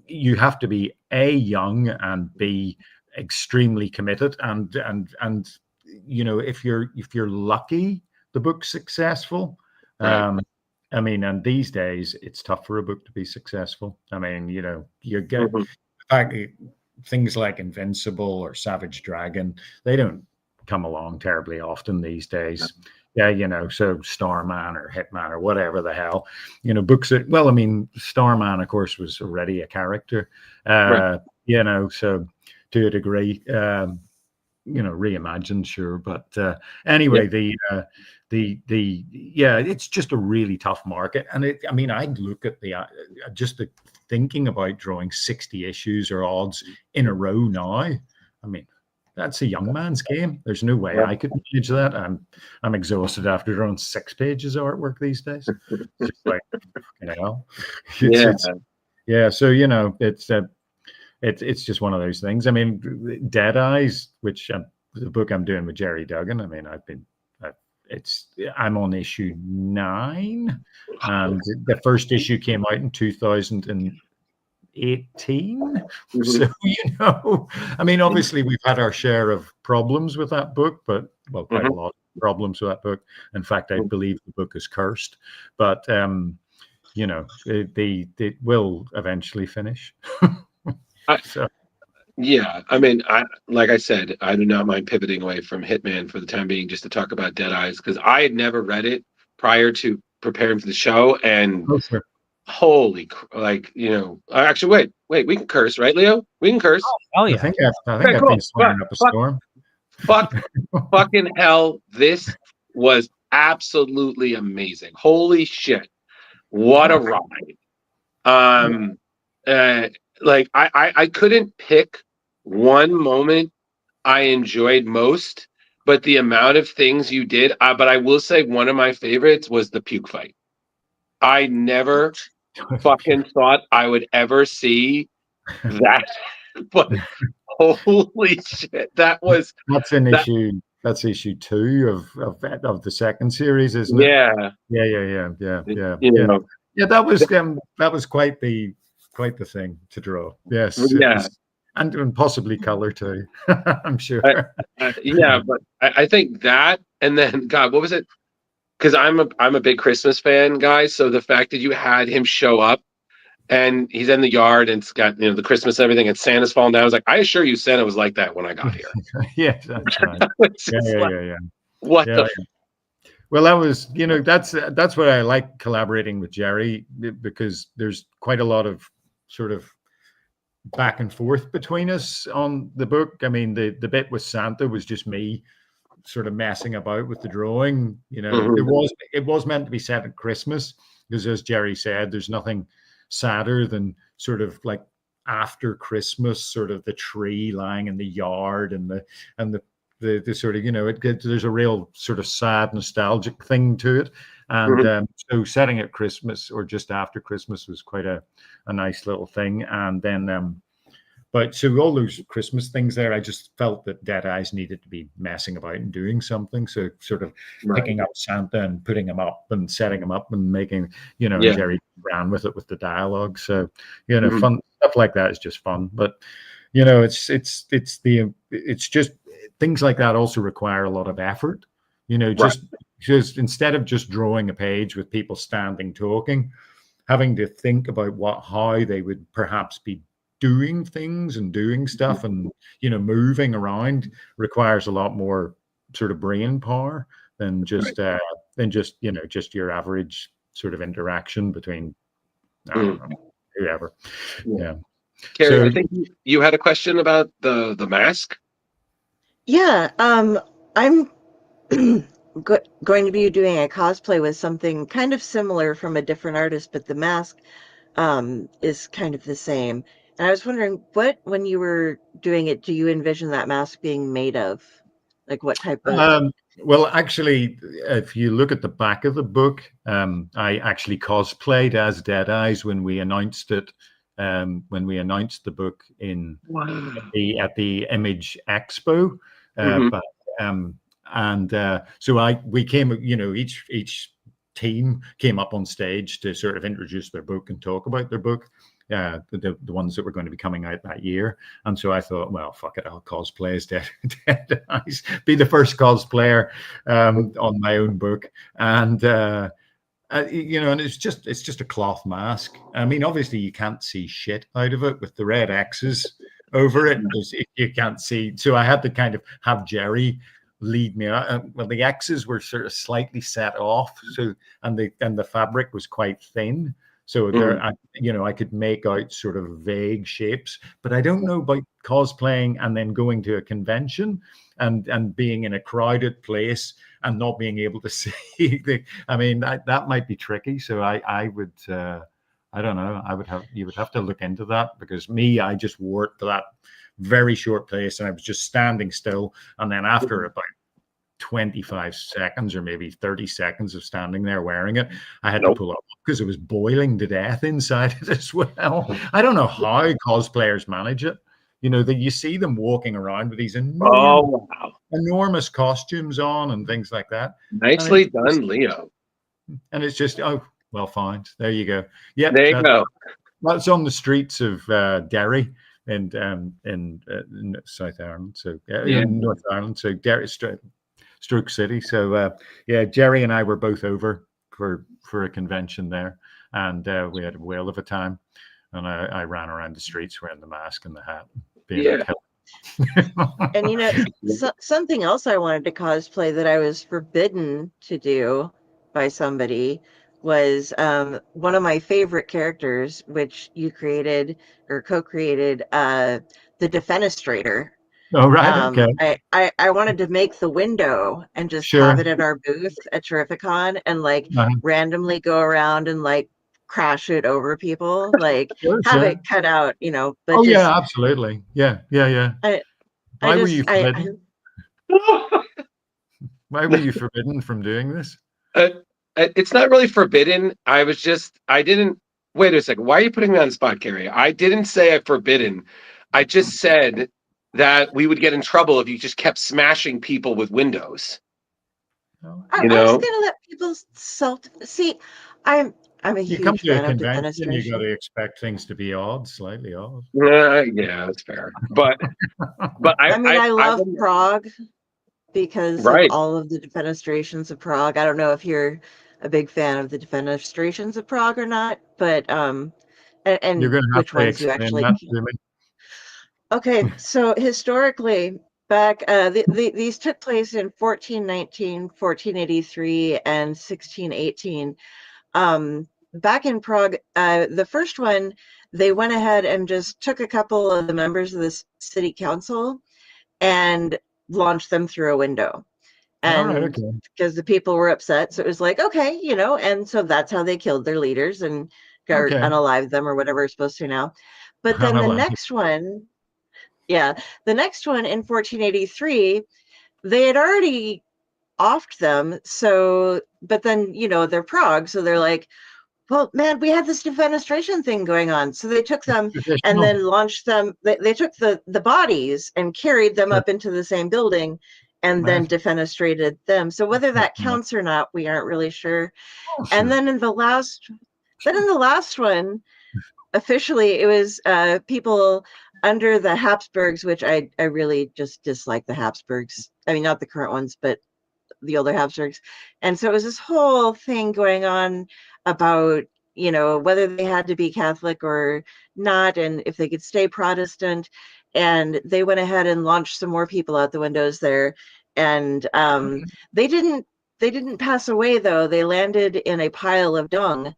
you have to be A, young, and B, extremely committed, and if you're lucky, the book's successful. Right. And these days it's tough for a book to be successful. You get in fact, things like Invincible or Savage Dragon, they don't come along terribly often these days. So Starman or Hitman or whatever the hell, books that, Starman, of course, was already a character, right. So to a degree, reimagined, sure. But anyway, it's just a really tough market. And I'd look at just the thinking about drawing 60 issues or odds in a row now. That's a young man's game. There's no way I could manage that. I'm exhausted after drawing 6 pages of artwork these days. It's just like, So it's just one of those things. Dead Eyes, which the book I'm doing with Jerry Duggan. I'm on issue 9, and the first issue came out in 2018. So obviously we've had our share of problems with that book, but quite a lot of problems with that book. In fact, I believe the book is cursed, but it will eventually finish. Like I said, I do not mind pivoting away from Hitman for the time being, just to talk about Dead Eyes, because I had never read it prior to preparing for the show, and holy, actually, wait, we can curse, right, Leo? We can curse. Oh yeah. I think I've been swearing up a storm. Fucking hell, this was absolutely amazing. Holy shit, what a ride. I couldn't pick one moment I enjoyed most, but the amount of things you did. But I will say one of my favorites was the puke fight. I never fucking thought I would ever see that, but holy shit, that's issue. That's issue 2 of the second series, isn't it? Yeah. That was quite the thing to draw. Yes. Yeah. And possibly color too. I'm sure. But I think that, and then God, what was it? Because I'm a big Christmas fan, guys. So the fact that you had him show up and he's in the yard and it's got the Christmas and everything, and Santa's falling down, I was like, I assure you, Santa was like that when I got here. Yeah, that's right. What the? Well, that was, that's what I like collaborating with Jerry, because there's quite a lot of sort of back and forth between us on the book. The bit with Santa was just me sort of messing about with the drawing. It was meant to be set at Christmas, because as Jerry said, there's nothing sadder than sort of like after Christmas, sort of the tree lying in the yard and the sort of, there's a real sort of sad nostalgic thing to it. And so setting at Christmas or just after Christmas was quite a nice little thing. And then but so all those Christmas things there, I just felt that Dead Eyes needed to be messing about and doing something. So sort of picking up Santa and putting him up and setting him up and making, Jerry ran with it with the dialogue. So, fun stuff like that is just fun. But, it's just things like that also require a lot of effort, just instead of just drawing a page with people standing talking, having to think about how they would perhaps be doing things and doing stuff and moving around requires a lot more sort of brain power than just just your average sort of interaction between whoever. Carrie, So, I think you had a question about the mask. Yeah, I'm going to be doing a cosplay with something kind of similar from a different artist, but the mask is kind of the same. And I was wondering, when you were doing it, do you envision that mask being made of? Like what type of? Well, actually, if you look at the back of the book, I actually cosplayed as Dead Eyes when we announced it. When we announced the book at the Image Expo, Mhm. but, so we came, each team came up on stage to sort of introduce their book and talk about their book. The ones that were going to be coming out that year. And so I thought, well, fuck it, I'll cosplay as Dead Eyes, be the first cosplayer on my own book. And and it's just a cloth mask. I mean, obviously you can't see shit out of it with the red X's over it. You can't see. So I had to kind of have Jerry lead me out. Well, the X's were sort of slightly set off, and the fabric was quite thin. So there, I could make out sort of vague shapes, but I don't know about cosplaying and then going to a convention and being in a crowded place and not being able to see. That might be tricky. So I would, I don't know. You would have to look into that, because I just wore it to that very short place, and I was just standing still, and then after about 25 seconds or maybe 30 seconds of standing there wearing it, I had to pull it up because it was boiling to death inside it as well. I don't know how cosplayers manage it. That you see them walking around with these enormous costumes on and things like that. Nicely done, Leo. And it's just, oh, well, fine. There you go. Yeah, there you go. That's on the streets of Derry in South Ireland. So in North Ireland. So Derry, Stroke City. So Jerry and I were both over for a convention there, and we had a whale of a time. And I ran around the streets wearing the mask and the hat. And something else I wanted to cosplay that I was forbidden to do by somebody was one of my favorite characters, which you created or co-created, the Defenestrator. Oh, right. Okay. I wanted to make the window and just have it at our booth at Terrificon and randomly go around and crash it over people, have it cut out, but yeah, absolutely. Yeah. Why were you forbidden? Why were you forbidden from doing this? It's not really forbidden. I didn't. Wait a second. Why are you putting me on the spot, Carrie? I didn't say I'm forbidden. I just said that we would get in trouble if you just kept smashing people with windows. I was gonna let people see. I'm a huge fan of Defenestration. You got to expect things to be slightly odd. Yeah, that's fair. But I love Prague because of all of the Defenestrations of Prague. I don't know if you're a big fan of the Defenestrations of Prague or not, but and you're going to have which to ones you actually. That to me. Okay, so historically, back these took place in 1419, 1483, and 1618. Back in Prague, the first one, they went ahead and just took a couple of the members of the city council and launched them through a window. And because the people were upset, so it was okay, and so that's how they killed their leaders and unalived them or whatever it's supposed to now. But then the next one in 1483, they had already offed them. So, but then, they're Prague. So they're like, well, man, we had this defenestration thing going on. So they took them and then launched them. They took the bodies and carried them up into the same building and then defenestrated them. So whether that counts or not, we aren't really sure. And then in the last one, officially, it was people under the Habsburgs, which I really just dislike the Habsburgs. I mean, not the current ones, but the older Habsburgs. And so it was this whole thing going on about, whether they had to be Catholic or not, and if they could stay Protestant. And they went ahead and launched some more people out the windows there. And they didn't pass away, though. They landed in a pile of dung.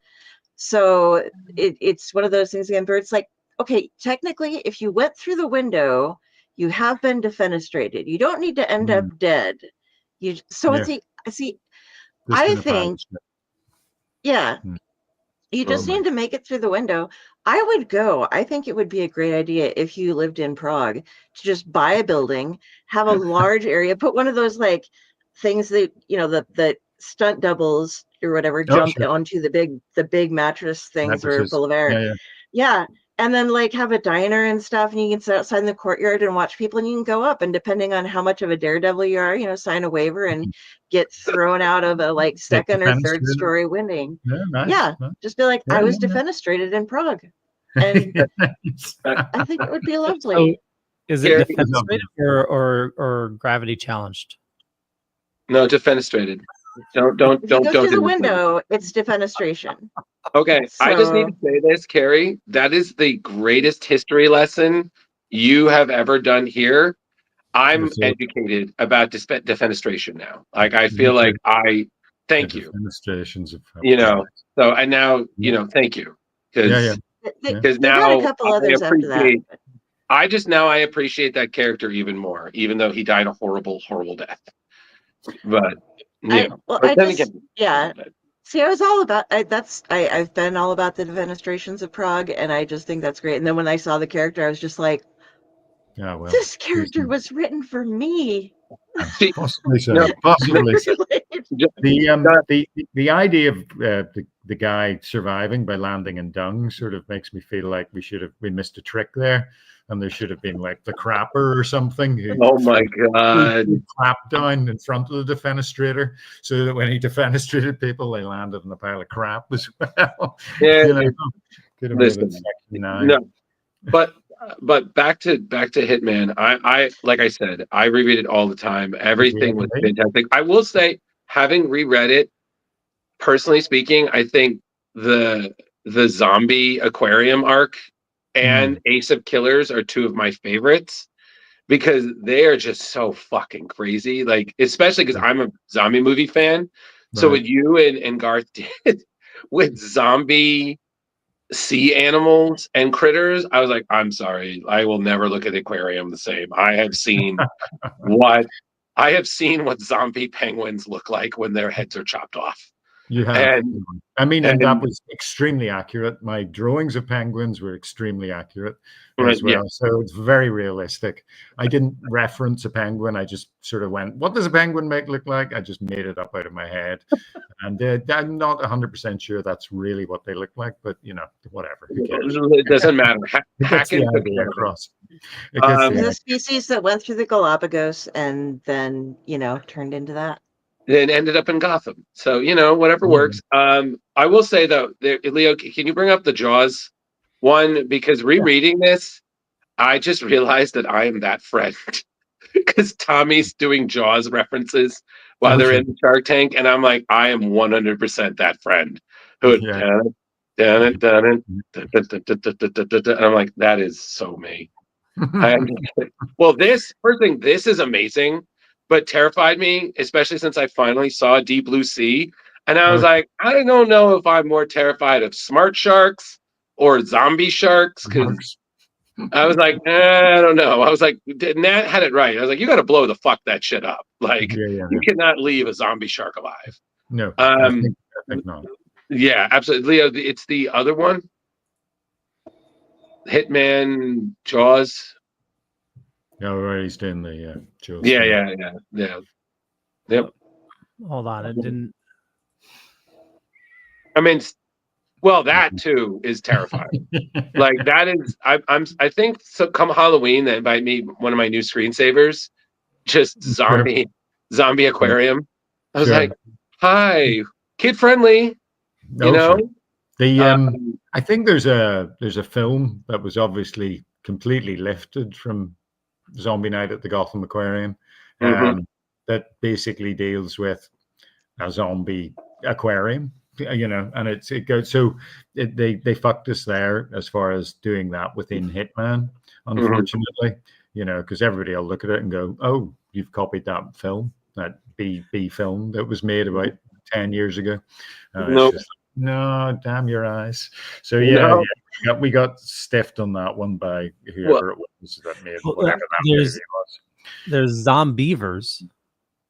So it's one of those things again where it's like, okay, technically, if you went through the window, you have been defenestrated. You don't need to end up dead. I think, You just need to make it through the window. I would go. I think it would be a great idea if you lived in Prague to just buy a building, have a large area, put one of those like things that, you know, the stunt doubles or whatever jump onto the big mattress things or full of air. Yeah. And then like have a diner and stuff, and you can sit outside in the courtyard and watch people, and you can go up, and depending on how much of a daredevil you are, you know, sign a waiver and get thrown out of a like second or third story window. Yeah. Just be like, I was defenestrated in Prague. And I think it would be lovely. So is it defenestrated or gravity challenged? No, defenestrated. Don't go through the window. It's defenestration. Okay, so, I just need to say this, Carrie. That is the greatest history lesson you have ever done here. I'm educated about defenestration now. Like I feel like thank you. Defenestrations of you know. So and now you know. Thank you because now a couple others after that. I appreciate that character even more, even though he died a horrible death. But See, I was all about I've been all about the defenestrations of Prague, and I just think that's great. And then when I saw the character, I was just like, this character was written for me. Possibly so. Possibly so. The idea of the guy surviving by landing in dung sort of makes me feel like we missed a trick there. And there should have been like the crapper or something. Oh my God. Clapped down in front of the defenestrator so that when he defenestrated people, they landed in a pile of crap as well. Yeah. Listen, no. But back to Hitman. I like I said, I reread it all the time. Everything was fantastic. I will say, having reread it, personally speaking, I think the zombie aquarium arc and Ace of Killers are two of my favorites because they are just so fucking crazy. Like, especially because I'm a zombie movie fan. So what you and Garth did with zombie sea animals and critters, I was like, I'm sorry, I will never look at the aquarium the same. I have seen what zombie penguins look like when their heads are chopped off. You have. And that was extremely accurate. My drawings of penguins were extremely accurate as well. Yeah. So it's very realistic. I didn't reference a penguin. I just sort of went, what does a penguin look like? I just made it up out of my head. And I'm not 100% sure that's really what they look like, but you know, whatever. It doesn't matter. Hack it across. The species that went through the Galapagos and then, you know, turned into that. Then ended up in Gotham. So, you know, whatever works. I will say, though, Leo, can you bring up the Jaws one? Because rereading this, I just realized that I am that friend. Because Tommy's doing Jaws references while they're in the Shark Tank. And I'm like, I am 100% that friend. Who and I'm like, that is so me. Well, this is amazing. But terrified me, especially since I finally saw Deep Blue Sea. And I was like, I don't know if I'm more terrified of smart sharks or zombie sharks. Because I was like, I don't know. I was like, Nat had it right. I was like, you got to blow the fuck that shit up. Like, you cannot leave a zombie shark alive. No, I think not. Yeah, absolutely. Leo, it's the other one. Hitman, Jaws. Yeah, right. He's doing the Jaws. Yeah. Yep. Hold on, it didn't. I mean, well, that too is terrifying. Like that is, I think so. Come Halloween, they invite me one of my new screensavers, just zombie aquarium. I was like, hi, kid friendly. You know, I think there's a film that was obviously completely lifted from Zombie Night at the Gotham Aquarium, that basically deals with a zombie aquarium, you know, and it goes so they fucked us there as far as doing that within Hitman, unfortunately, you know, because everybody will look at it and go, oh, you've copied that film, that B film that was made about 10 years ago. It's just, no, damn your eyes. So we got stiffed on that one by whoever it was that made whatever that movie was. There's Zombievers.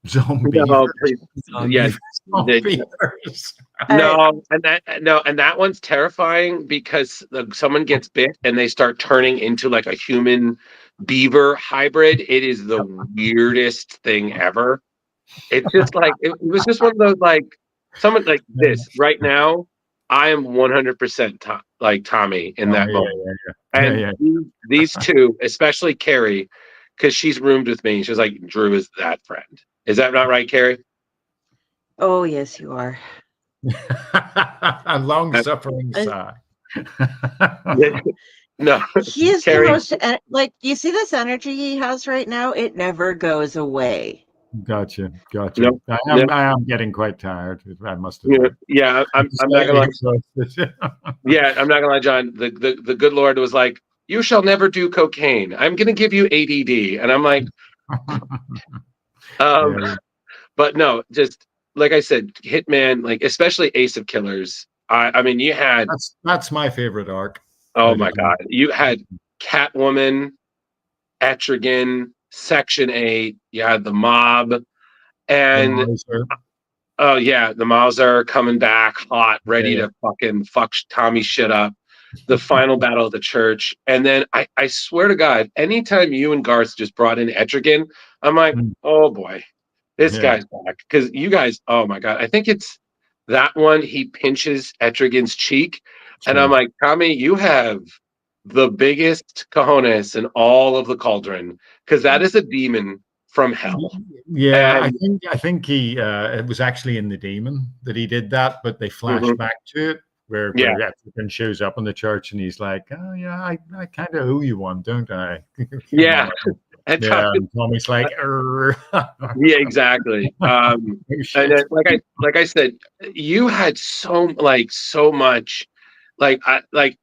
Zombie. No, please. Yeah, Zombie. and that one's terrifying because someone gets bit and they start turning into like a human beaver hybrid. It is the weirdest thing ever. It's just like it was just one of those like someone like this right now. I am 100% like Tommy in that moment. And these two, especially Carrie, because she's roomed with me. She's like, Drew is that friend. Is that not right, Carrie? Oh, yes, you are. A long-suffering sigh. No, He is Carrie, the most like. You see this energy he has right now? It never goes away. Gotcha. Nope. I am getting quite tired. I must admit. Yeah, I'm not gonna lie. Yeah, I'm not gonna lie, John. The good Lord was like, "You shall never do cocaine. I'm gonna give you ADD," and I'm like, but no, just like I said, Hitman, like especially Ace of Killers. I mean, you had that's my favorite arc. Oh my God, you had Catwoman, Etrigan, Section 8. You had the mob, and the Mauser coming back hot, ready to fucking fuck Tommy shit up. The final battle of the church, and then I swear to God, anytime you and Garth just brought in Etrigan, I'm like, oh boy, this guy's back, because you guys, oh my God, I think it's that one. He pinches Etrigan's cheek, and I'm like, Tommy, you have the biggest cojones in all of the cauldron, because that is a demon from hell. Yeah, and I think he it was actually in the demon that he did that, but they flashed back to it where Etrigan shows up in the church and he's like, oh yeah, I kind of owe you one, don't I? Yeah. And Tommy's like, yeah, exactly. And then, like I said, you had so much. Like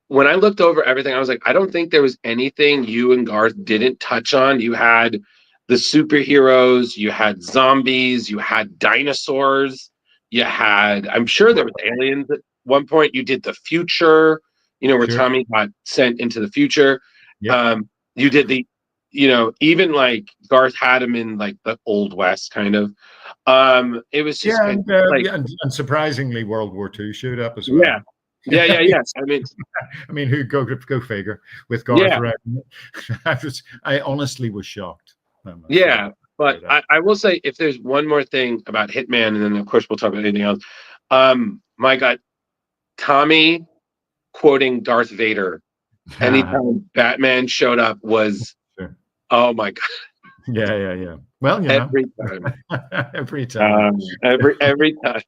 when I looked over everything, I was like, I don't think there was anything you and Garth didn't touch on. You had the superheroes, you had zombies, you had dinosaurs, you had, I'm sure there was aliens at one point. You did the future, where Tommy got sent into the future. You did the, even like Garth had him in like the Old West kind of. It was just and surprisingly, World War II showed up as well. Yeah. I mean, who go figure with Garth? I honestly was shocked. But I will say, if there's one more thing about Hitman, and then of course we'll talk about anything else. My God, Tommy quoting Darth Vader anytime Batman showed up was, oh my God. Yeah. Well, every time. every time. Every time.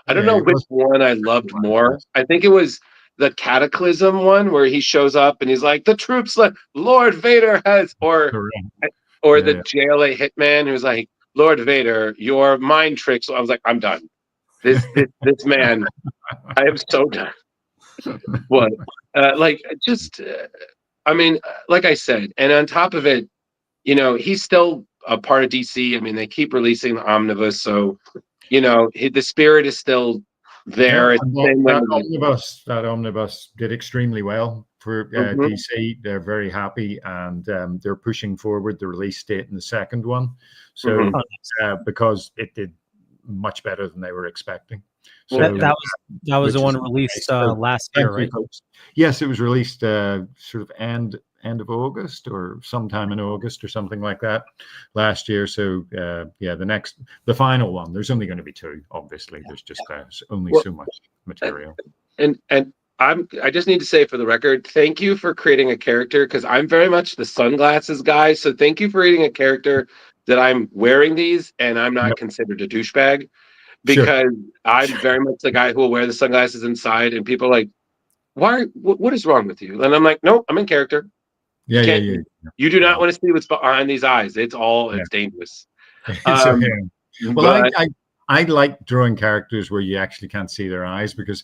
I don't know which one I loved more. I think it was the Cataclysm one where he shows up and he's like, the troops, Lord Vader has, or the JLA Hitman who's like, Lord Vader, your mind tricks. I was like, I'm done. This man, I am so done. What? I mean, like I said, and on top of it, he's still a part of DC. I mean, they keep releasing the omnibus, so the spirit is still there. That omnibus did extremely well for DC. They're very happy, and they're pushing forward the release date in the second one. So because it did much better than they were expecting. So that was the one released last year, right? Yes, it was released sort of end of August or sometime in August or something like that last year. So the final one, there's only going to be two, obviously. There's just only so much material. And I just need to say for the record, thank you for creating a character, because I'm very much the sunglasses guy. So thank you for creating a character that I'm wearing these and I'm not considered a douchebag, because I'm very much the guy who will wear the sunglasses inside, and people are like, what is wrong with you? And I'm like, nope, I'm in character. You do not want to see what's behind these eyes. It's dangerous. Well, I like drawing characters where you actually can't see their eyes, because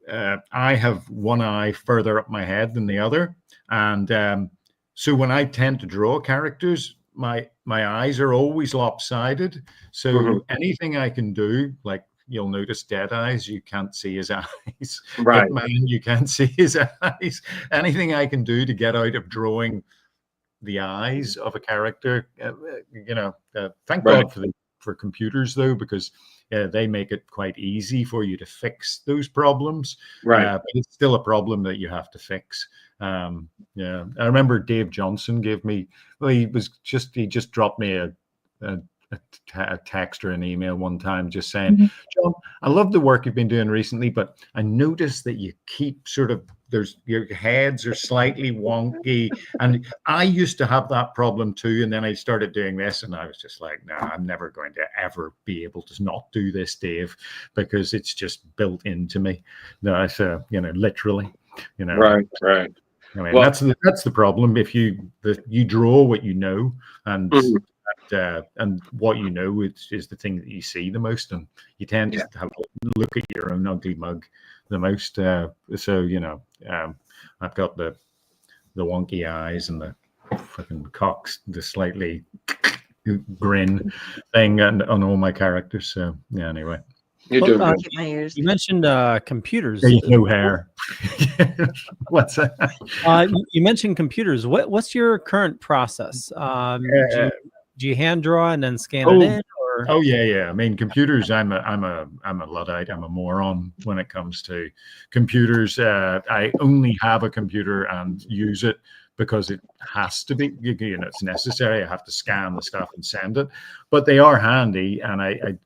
I have one eye further up my head than the other, and so when I tend to draw characters, my eyes are always lopsided. So anything I can do, like you'll notice Dead Eyes, you can't see his eyes. Right. Hitman, you can't see his eyes. Anything I can do to get out of drawing the eyes of a character, thank God for for computers though, because they make it quite easy for you to fix those problems. Right. But it's still a problem that you have to fix. Yeah, I remember Dave Johnson gave me. Well, he just dropped me a text or an email one time just saying, John, I love the work you've been doing recently, but I noticed that you keep sort of, your heads are slightly wonky. And I used to have that problem too. And then I started doing this and I was just like, no, I'm never going to ever be able to not do this, Dave, because it's just built into me. No, so, literally, Right. I mean, Well, that's the problem. If you draw what you know, and what you know is the thing that you see the most, and you tend to have to look at your own ugly mug the most. So I've got the wonky eyes and the fucking cocks, the slightly grin thing, and on all my characters. So yeah, anyway. You're doing I'll good. keep my ears. You mentioned computers. There's no hair. What's that? You mentioned computers. What's your current process? Do you hand draw and then scan it in? Or? Oh yeah. I mean, computers. I'm a Luddite. I'm a moron when it comes to computers. I only have a computer and use it because it has to be. It's necessary. I have to scan the stuff and send it. But they are handy, and I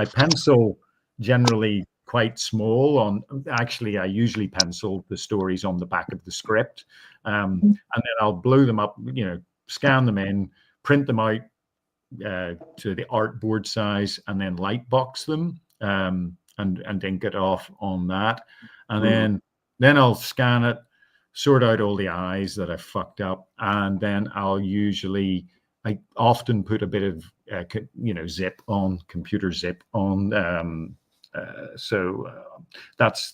pencil generally quite small. Actually, I usually pencil the stories on the back of the script, and then I'll blow them up. Scan them in, print them out to the artboard size, and then light box them and ink it off on that, and then I'll scan it, sort out all the eyes that I fucked up, and then I often put a bit of computer zip on. So that's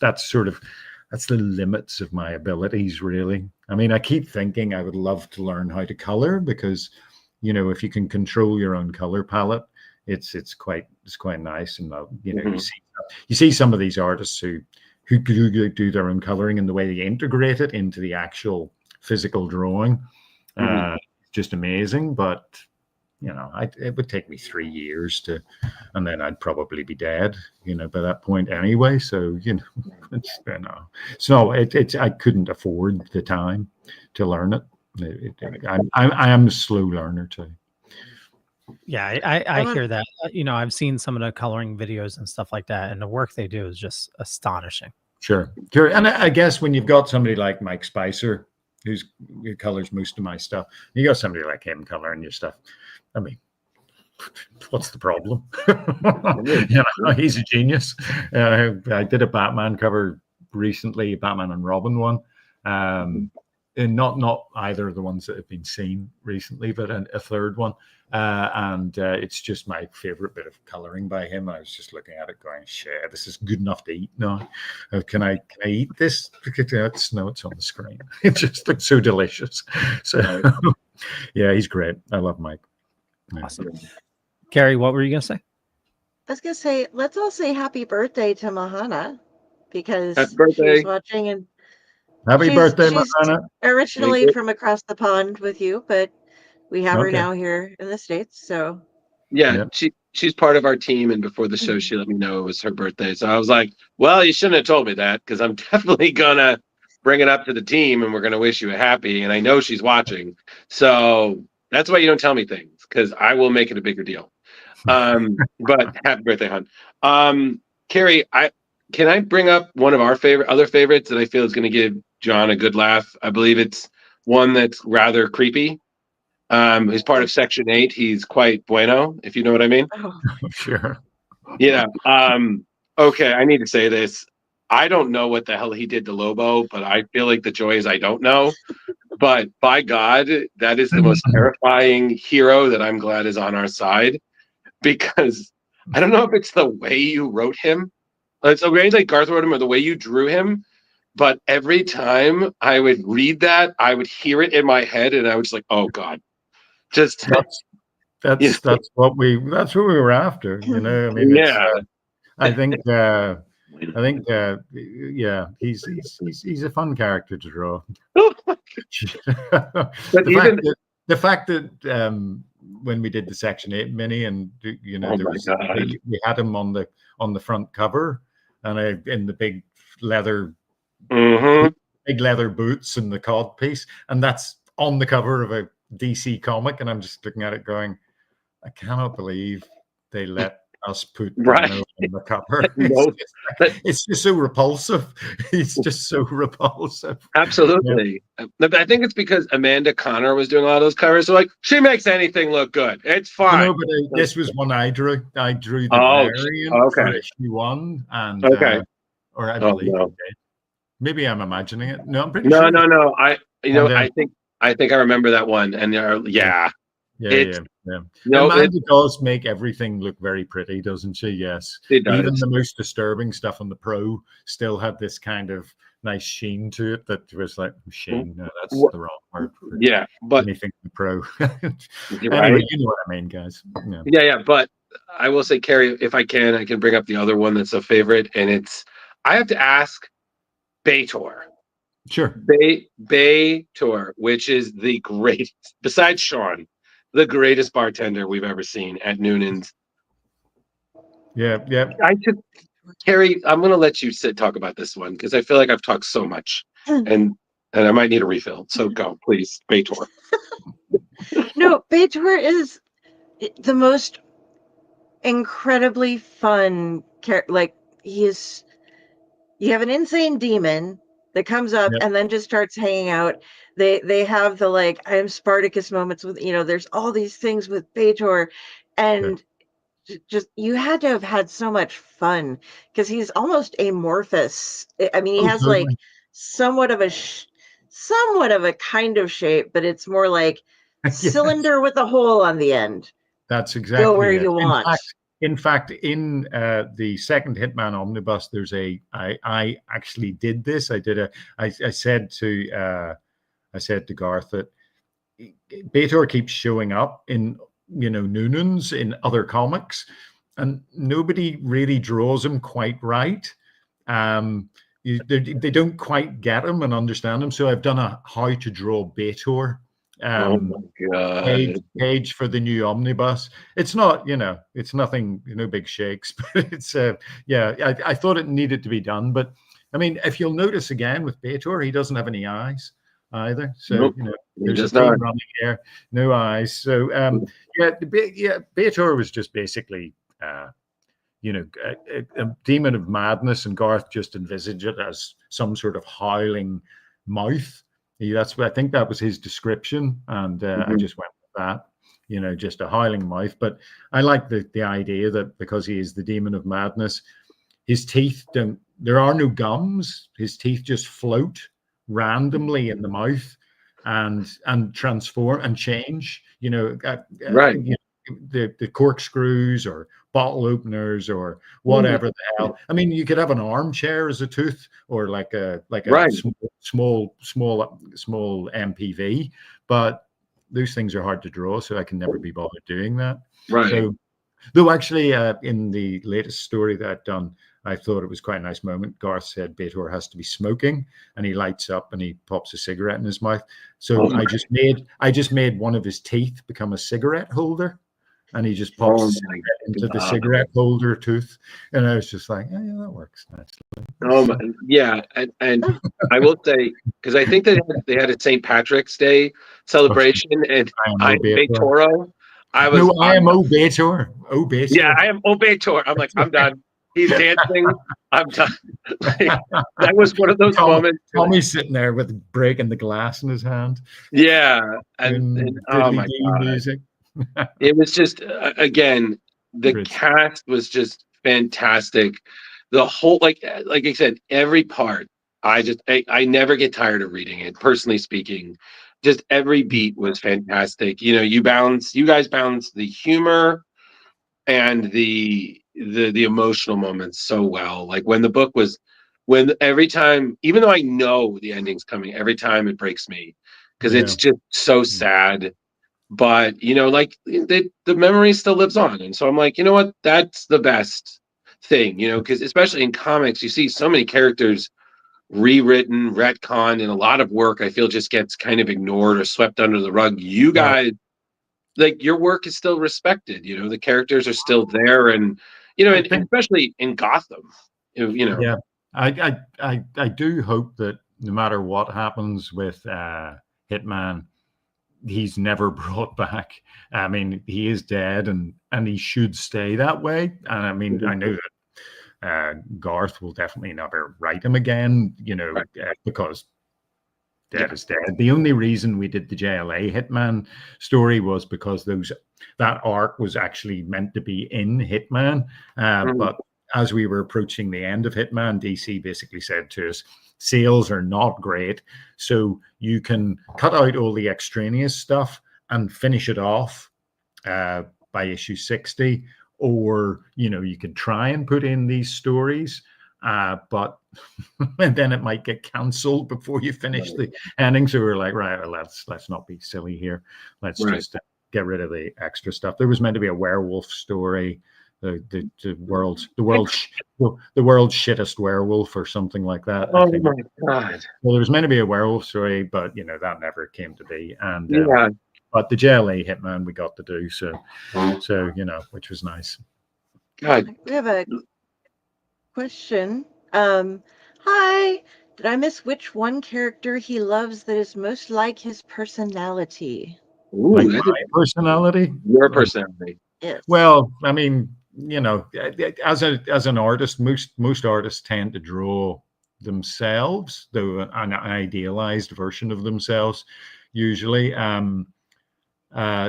the limits of my abilities, really. I mean, I keep thinking I would love to learn how to color, because if you can control your own color palette, it's quite nice. And you see some of these artists who do their own coloring, and the way they integrate it into the actual physical drawing, just amazing. But it would take me 3 years and then I'd probably be dead, by that point anyway. So, I couldn't afford the time to learn it. I am a slow learner too. Yeah, I hear that. I've seen some of the coloring videos and stuff like that, and the work they do is just astonishing. Sure. And I guess when you've got somebody like Mike Spicer, who colors most of my stuff, you got somebody like him coloring your stuff. I mean, what's the problem? He's a genius. I did a Batman cover recently, Batman and Robin one. And not either of the ones that have been seen recently, but a third one. And it's just my favorite bit of coloring by him. I was just looking at it going, shit, this is good enough to eat now. Can I eat this? It's on the screen. It just looks so delicious. So yeah, he's great. I love Mike. Awesome. Carrie, what were you going to say? I was going to say, let's all say happy birthday to Mahana, because she's watching, and happy birthday, she's Mahana. Originally from across the pond with you, but we have her now here in the States. So yeah. She's part of our team, and before the show she let me know it was her birthday. So I was like, well, you shouldn't have told me that, because I'm definitely gonna bring it up to the team and we're gonna wish you a happy, and I know she's watching. So that's why you don't tell me things, because I will make it a bigger deal. But happy birthday, hon. Carrie, can I bring up one of our other favorites that I feel is going to give John a good laugh? I believe it's one that's rather creepy. He's part of Section 8. He's quite bueno, if you know what I mean. oh, Sure. Yeah. Okay, I need to say this. I don't know what the hell he did to Lobo, but I feel like the joy is I don't know. But by God, that is the most terrifying hero that I'm glad is on our side, because I don't know if it's the way you wrote him. It's the way like Garth wrote him or the way you drew him. But every time I would read that, I would hear it in my head, and I was like, "Oh God!" Just that's what we were after. I mean, I think he's a fun character to draw. But The fact that when we did the Section 8 mini, and you know, Oh there my was God. we had him on the front cover, and in the big leather boots and the cod piece, and that's on the cover of a DC comic, and I'm just looking at it going, I cannot believe they let us put Right. Dino on the cover. No, It's just so repulsive. It's just so repulsive. absolutely. I think it's because Amanda Connor was doing all those covers. So like, she makes anything look good. It's fine. No, but this was one I drew. I drew the variant for issue 1, and or I believe I did. Maybe I'm imagining it. No, I'm pretty sure. No. I think I remember that one. And yeah. No, Amanda does make everything look very pretty, doesn't she? Yes. It does. Even the most disturbing stuff on the Pro still had this kind of nice sheen to it that was like sheen. No, that's the wrong word. But anything in the Pro. Right. Anyway, you know what I mean, guys. Yeah. But I will say, Carrie, if I can bring up the other one that's a favorite, and I have to ask Beitor. Sure. Beitor, which is the greatest, besides Sean, the greatest bartender we've ever seen at Noonan's. Yeah. Carrie, I'm going to let you talk about this one because I feel like I've talked so much, and I might need a refill. So go, please, Beitor. No, Beitor is the most incredibly fun character. Like, you have an insane demon that comes up and then just starts hanging out. They have the like, I am Spartacus moments with, there's all these things with Beitor, and just, you had to have had so much fun because he's almost amorphous. I mean, he has like somewhat of a kind of shape, but it's more like cylinder with a hole on the end. That's exactly go where you want. In fact, in the second Hitman omnibus, there's I actually did this. I said to Garth that Beitor keeps showing up in Noonan's in other comics, and nobody really draws him quite right. They don't quite get him and understand him. So I've done a how to draw Beitor Oh my God. page for the new omnibus. It's not, it's nothing, big shakes, but it's I thought it needed to be done. But I mean, if you'll notice again with Beitor, he doesn't have any eyes either. So there's a theme running here, no eyes. So Beitor was just basically a demon of madness, and Garth just envisaged it as some sort of howling mouth. I think that was his description, and I just went with that. Just a howling mouth. But I like the idea that because he is the demon of madness, his teeth there are no gums. His teeth just float randomly in the mouth and transform and change. Right. The corkscrews or bottle openers or whatever the hell. I mean, you could have an armchair as a tooth, or like a small MPV, but those things are hard to draw, so I can never be bothered doing that. Right. So, though actually, in the latest story that I've done, I thought it was quite a nice moment. Garth said Beitor has to be smoking, and he lights up and he pops a cigarette in his mouth. So I just made one of his teeth become a cigarette holder, and he just pops the cigarette into the cigarette holder tooth. And I was just like, yeah, that works nicely. Yeah, and I will say, because I think that they had a St. Patrick's Day celebration, and I'm Beitoro. I am Beitor. Yeah, I am Beitor. I'm like, I'm done. He's dancing. I'm done. That was one of those moments. Tommy's sitting there with breaking the glass in his hand. Yeah, and oh my God, music. It was just again, the cast was just fantastic. The whole like I said, every part. I never get tired of reading it. Personally speaking, just every beat was fantastic. You guys balance the humor and the emotional moments so well. Like every time, even though I know the ending's coming, every time it breaks me because it's just so sad. But the memory still lives on, and so I'm like, you know what? That's the best thing, because especially in comics, you see so many characters rewritten, retconned, and a lot of work I feel just gets kind of ignored or swept under the rug. You guys like your work is still respected. You know, the characters are still there, and you know, and especially in Gotham, you know. Yeah, I do hope that no matter what happens with Hitman, he's never brought back. I mean, he is dead, and he should stay that way. And I mean, I know that Garth will definitely never write him again, you know, because dead is dead. The only reason we did the JLA Hitman story was because that arc was actually meant to be in Hitman, but as we were approaching the end of Hitman, DC basically said to us, sales are not great, so you can cut out all the extraneous stuff and finish it off by issue 60, or, you know, you can try and put in these stories, but and then it might get cancelled before you finish the ending. So we're like, right, well, let's not be silly here. Let's just get rid of the extra stuff. There was meant to be a werewolf story. The world's shittest werewolf or something like that. Oh my God! Well, there was meant to be a werewolf story, but you know that never came to be. And but the JLA Hitman we got to do, so you know, which was nice. God. We have a question. Hi. Did I miss which one character he loves that is most like his personality? Ooh, like my personality? Your personality. Yes. Well, I mean, you know, as an artist, most artists tend to draw themselves, though an idealized version of themselves, usually.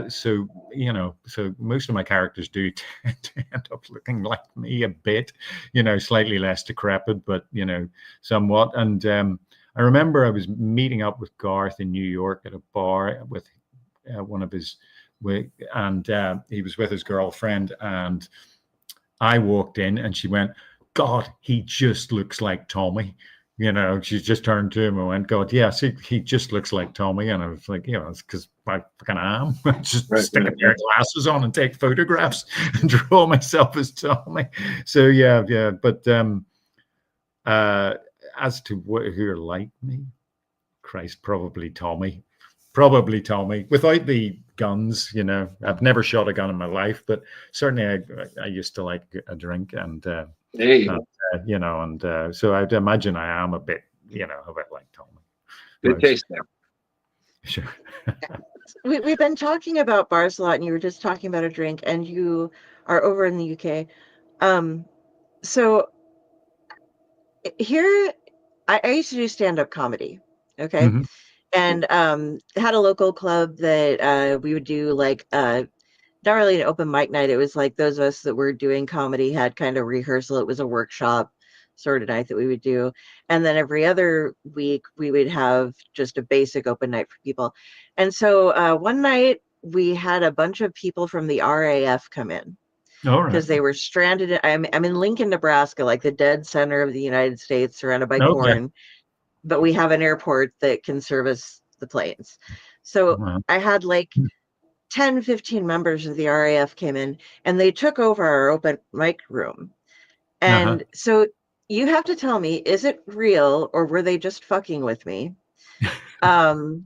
So you know, so most of my characters do tend to end up looking like me a bit, you know, slightly less decrepit, but you know, somewhat. And I remember I was meeting up with Garth in New York at a bar with one of his. And he was with his girlfriend, and I walked in and she went, God, he just looks like Tommy. You know, she just turned to him and went, God, yeah, see, he just looks like Tommy. And I was like, you know, it's because I fucking am. Just stick a pair of glasses on and take photographs and draw myself as Tommy. So yeah. But as to who are like me, Christ, probably Tommy. Without the guns. You know, I've never shot a gun in my life, but certainly I used to like a drink, and you know, and so I'd imagine I am a bit like Tommy. Good taste there. Sure. We've been talking about bars a lot, and you were just talking about a drink, and you are over in the UK. So here, I used to do stand-up comedy. Okay. Mm-hmm. And had a local club that we would do like not really an open mic night. It was like those of us that were doing comedy had kind of rehearsal. It was a workshop sort of night that we would do. And then every other week we would have just a basic open night for people. And so one night we had a bunch of people from the RAF come in. Because they were stranded. I'm in Lincoln, Nebraska, like the dead center of the United States, surrounded by corn. But we have an airport that can service the planes. So I had like 10, 15 members of the RAF came in, and they took over our open mic room. And so you have to tell me, is it real or were they just fucking with me? That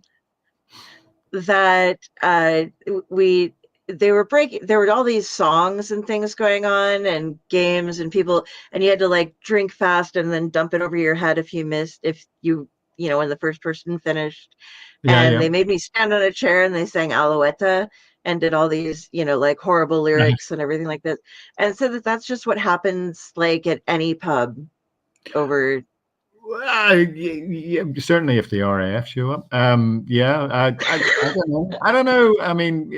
there were all these songs and things going on and games and people, and you had to like drink fast and then dump it over your head if you when the first person finished. They made me stand on a chair and they sang Alouetta and did all these, like horrible lyrics and everything like that. And so that's just what happens like at any pub over. Yeah, certainly if the RAF show up. I don't know. I don't know. I mean,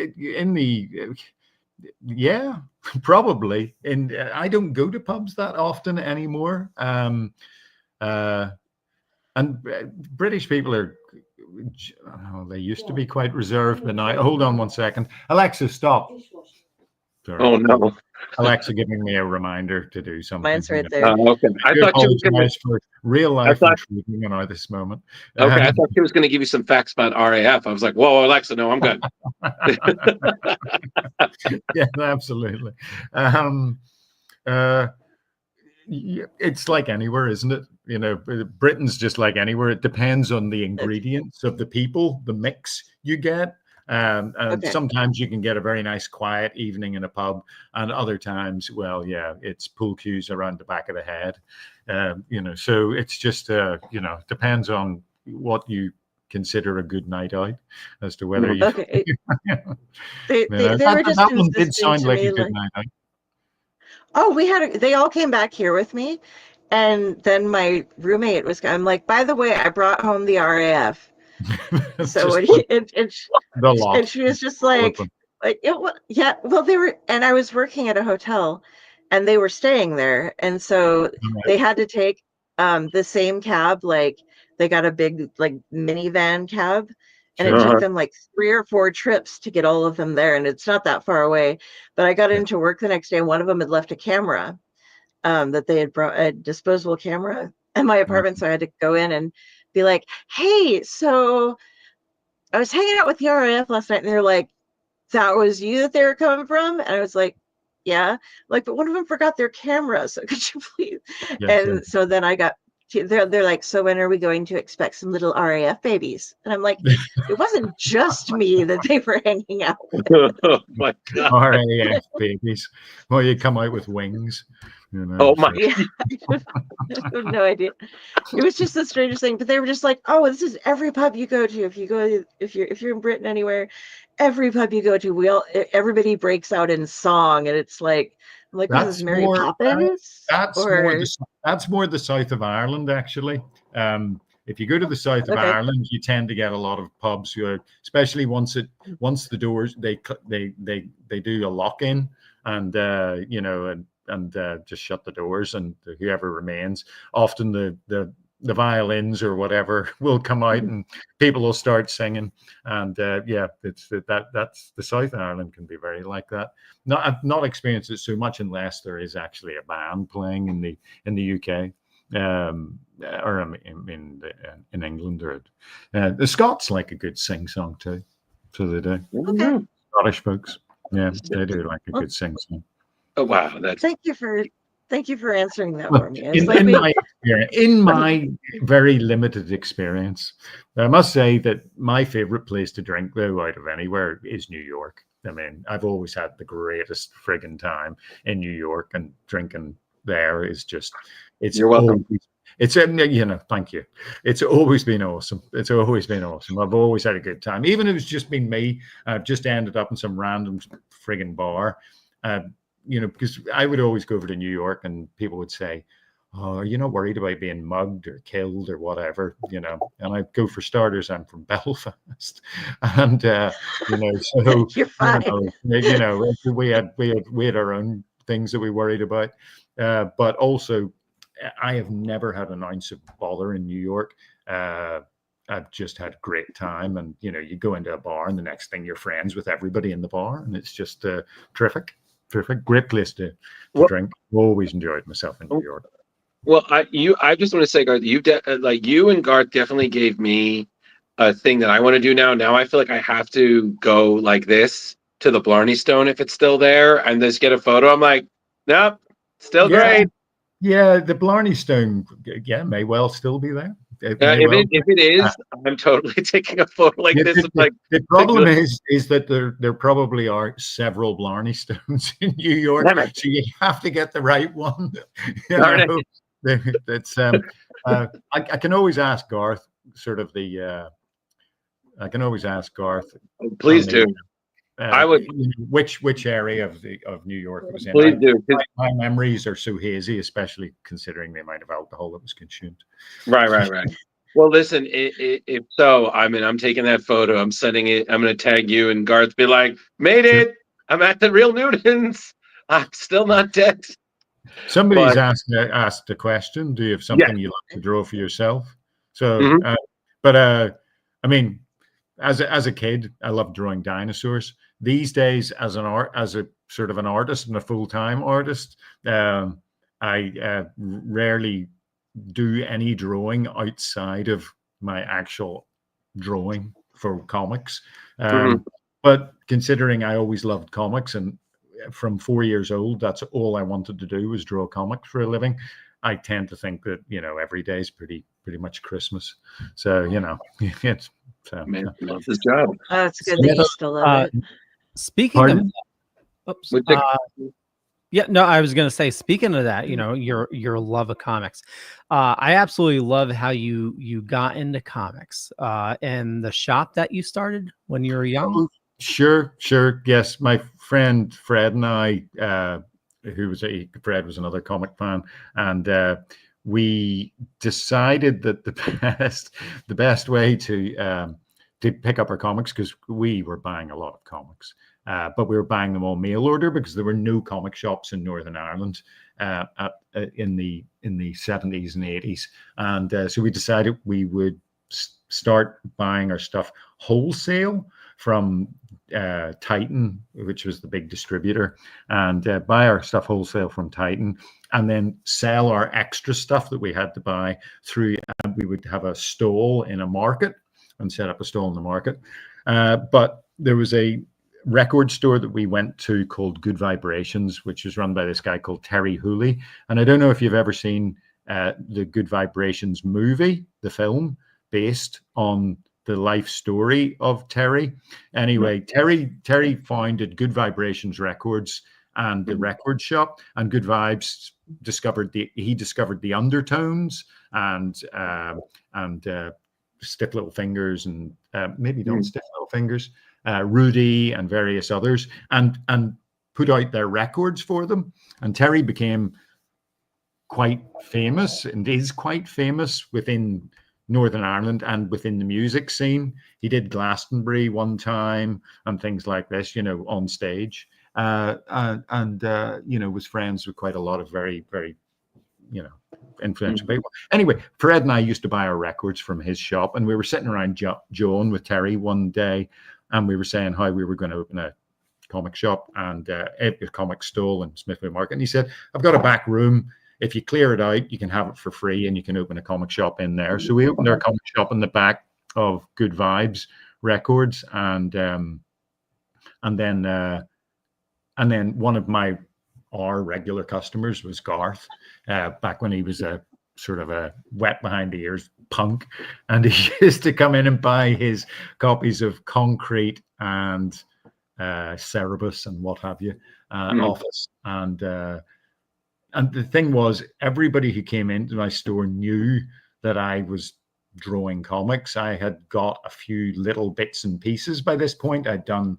probably. And I don't go to pubs that often anymore. And British people are, they used to be quite reserved, but now, hold on one second. Alexa, stop. Sorry. Oh, no. Alexa giving me a reminder to do something. Mine's right there. Okay. I thought you were going to for real life intriguing at this moment. Okay, I thought she was going to give you some facts about RAF. I was like, whoa, Alexa, no, I'm good. Yeah, absolutely. It's like anywhere, isn't it? Britain's just like anywhere. It depends on the ingredients of the people, the mix you get. And Okay. sometimes you can get a very nice quiet evening in a pub, and other times, well, yeah, it's pool cues around the back of the head. So it's just, depends on what you consider a good night out as to whether you. Okay. They were just that one did insisting sound to like me a good like, night out. oh, they all came back here with me. And then my roommate I'm like, by the way, I brought home the RAF. So Just the lot. and she was just All of them. like it was, yeah. Well, and I was working at a hotel, and they were staying there, and so they had to take the same cab. Like they got a big like minivan cab, and it took them like 3 or 4 trips to get all of them there, and it's not that far away. But I got into work the next day, and one of them had left a camera, that they had brought, a disposable camera in my apartment, so I had to go in and be like, "Hey, so I was hanging out with the RAF last night," and they're like, "That was you that they were coming from?" And I was like, "Yeah." Like, but one of them forgot their camera, so could you please? And so then they're like, "So when are we going to expect some little RAF babies?" And I'm like, it wasn't just me that they were hanging out with. Oh my God. RAF babies. Well, you come out with wings. Oh my. Yeah, I have no idea. It was just the strangest thing. But they were just like, "Oh, this is every pub you go to. If you're in Britain anywhere, every pub you go to, everybody breaks out in song." And it's like, I'm like, "Was this Mary Poppins?" That's more the south of Ireland, actually. If you go to the south of Ireland, you tend to get a lot of pubs who, especially once the doors they do a lock in, and just shut the doors, and whoever remains, often the violins or whatever will come out, and people will start singing, and that's the South of Ireland can be very like that. I've not experienced it so much unless there is actually a band playing in the UK, or in England, or the Scots like a good sing song too, so they do. Okay. Scottish folks, yeah, they do like a good sing song. Oh wow, thank you for answering that for me. In my very limited experience, I must say that my favorite place to drink, though, out of anywhere, is New York. I mean, I've always had the greatest friggin' time in New York, and drinking there is just, you're welcome. Thank you. It's always been awesome. I've always had a good time. Even if it's just been me, I've just ended up in some random friggin' bar. Because I would always go over to New York, and people would say, "Oh, are you not worried about being mugged or killed or whatever?" And I go, for starters, I'm from Belfast, and so you're fine. We had our own things that we worried about, but also I have never had an ounce of bother in New York. I've just had a great time, and you go into a bar, and the next thing you're friends with everybody in the bar, and it's just terrific. Great place to drink. Always enjoyed myself in New York. Well, I just want to say, Garth, you and Garth definitely gave me a thing that I want to do now. Now I feel like I have to go like this to the Blarney Stone if it's still there, and just get a photo. I'm like, nope, still great. Yeah, the Blarney Stone, may well still be there. If it is, I'm totally taking a photo like this. The problem is that there probably are several Blarney Stones in New York, so you have to get the right one. I can always ask Garth. I can always ask Garth. Please do. I would. Which area of New York it was in? Please do. My memories are so hazy, especially considering the amount of alcohol that was consumed. Right. Well, listen. If so, I'm taking that photo. I'm sending it. I'm going to tag you, and Garth be like, "Made it! I'm at the real Newtons. I'm still not dead." Somebody's asked a question. Do you have something you like to draw for yourself? So, as a kid, I loved drawing dinosaurs. These days, as a sort of an artist and a full-time artist, I rarely do any drawing outside of my actual drawing for comics. But considering I always loved comics, and from 4 years old, that's all I wanted to do was draw comics for a living, I tend to think that every day is pretty much Christmas. So it's So Man, love this job. Oh, it's good that you still love it. Speaking Pardon? of, oops, With the- yeah, no, I was gonna say. Speaking of that, your love of comics, I absolutely love how you got into comics and the shop that you started when you were young. Sure. Yes, my friend Fred and I, Fred was another comic fan, and we decided that the best way to pick up our comics, because we were buying a lot of comics, but we were buying them all mail order because there were no comic shops in Northern Ireland in the 70s and 80s, and so we decided we would start buying our stuff wholesale from Titan, which was the big distributor, and buy our stuff wholesale from Titan, and then sell our extra stuff that we had to buy through. We would have a stall in a market and set up a stall in the market. But there was a record store that we went to called Good Vibrations, which was run by this guy called Terry Hooley. And I don't know if you've ever seen the Good Vibrations movie, the film, based on the life story of Terry. Anyway, Terry founded Good Vibrations Records and the record shop, and Good Vibes discovered the Undertones and Stiff Little Fingers and maybe Don't Stiff Little Fingers, Rudy and various others, and put out their records for them. And Terry became quite famous and is quite famous within Northern Ireland and within the music scene. He did Glastonbury one time and things like this, on stage, and was friends with quite a lot of very, very, influential people. Anyway, Fred and I used to buy our records from his shop, and we were sitting around Joan with Terry one day, and we were saying how we were going to open a comic shop and a comic stall in Smithway Market. And he said, "I've got a back room. If you clear it out, you can have it for free and you can open a comic shop in there." So we opened our comic shop in the back of Good Vibes Records, and then one of our regular customers was Garth, back when he was a sort of a wet behind the ears punk, and he used to come in and buy his copies of Concrete and Cerebus and what have you, Office, and the thing was, everybody who came into my store knew that I was drawing comics. I had got a few little bits and pieces by this point. I'd done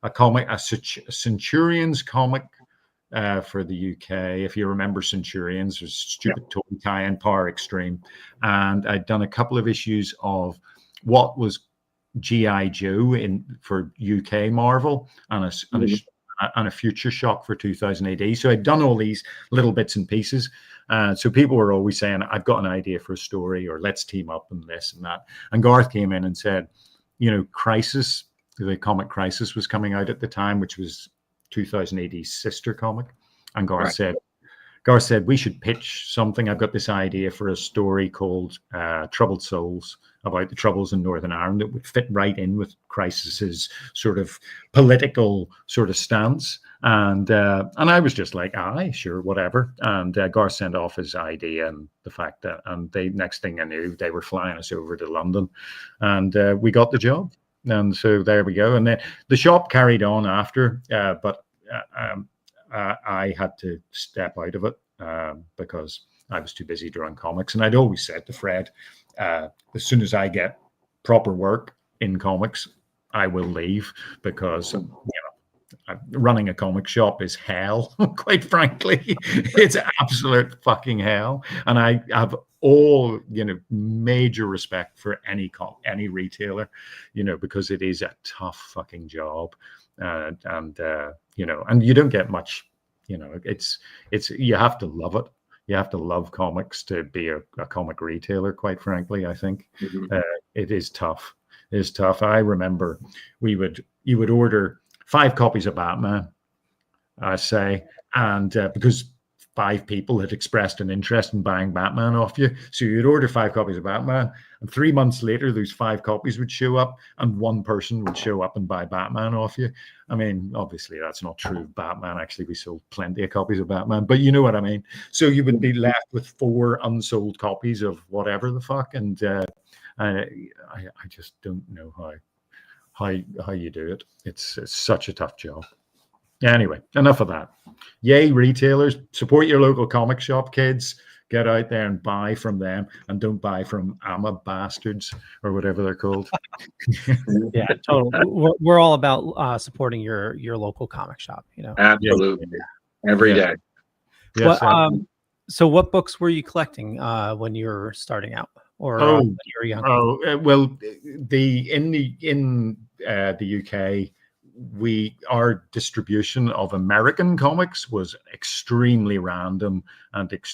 a Centurions comic for the UK. If you remember Centurions, it was stupid toy tie-in par extreme. And I'd done a couple of issues of what was G.I. Joe for UK Marvel and a Future Shock for 2000 AD. So I'd done all these little bits and pieces. So people were always saying, "I've got an idea for a story," or "Let's team up," and this and that. And Garth came in and said, Crisis, the comic Crisis was coming out at the time, which was 2000 AD's sister comic. And Garth said, "We should pitch something. I've got this idea for a story called Troubled Souls, about the troubles in Northern Ireland that would fit right in with Crisis's sort of political sort of stance." And I was just like, "Aye, sure, whatever." And Garth sent off his idea and the fact that, and the next thing I knew, they were flying us over to London, and we got the job. And so there we go. And then the shop carried on after, but I had to step out of it because I was too busy drawing comics. And I'd always said to Fred, as soon as I get proper work in comics, I will leave, because running a comic shop is hell. Quite frankly, it's absolute fucking hell. And I have all major respect for any retailer, because it is a tough fucking job, and you don't get much. It's you have to love it. You have to love comics to be a comic retailer, quite frankly. I think it is tough. It is tough. I remember you would order 5 copies of Batman, I say, and because 5 people had expressed an interest in buying Batman off you, so you'd order 5 copies of Batman, and 3 months later, those 5 copies would show up, and 1 person would show up and buy Batman off you. I mean, obviously, that's not true of Batman. Actually, we sold plenty of copies of Batman, but you know what I mean. So you would be left with 4 unsold copies of whatever the fuck, and And I just don't know how you do it. It's such a tough job. Anyway, enough of that. Yay, retailers, support your local comic shop, kids. Get out there and buy from them, and don't buy from AMA bastards or whatever they're called. Yeah, totally. We're all about supporting your local comic shop. Absolutely, every day. Yes. So, what books were you collecting when you were starting out, or when you were young? Well, in the UK, our distribution of American comics was extremely random and it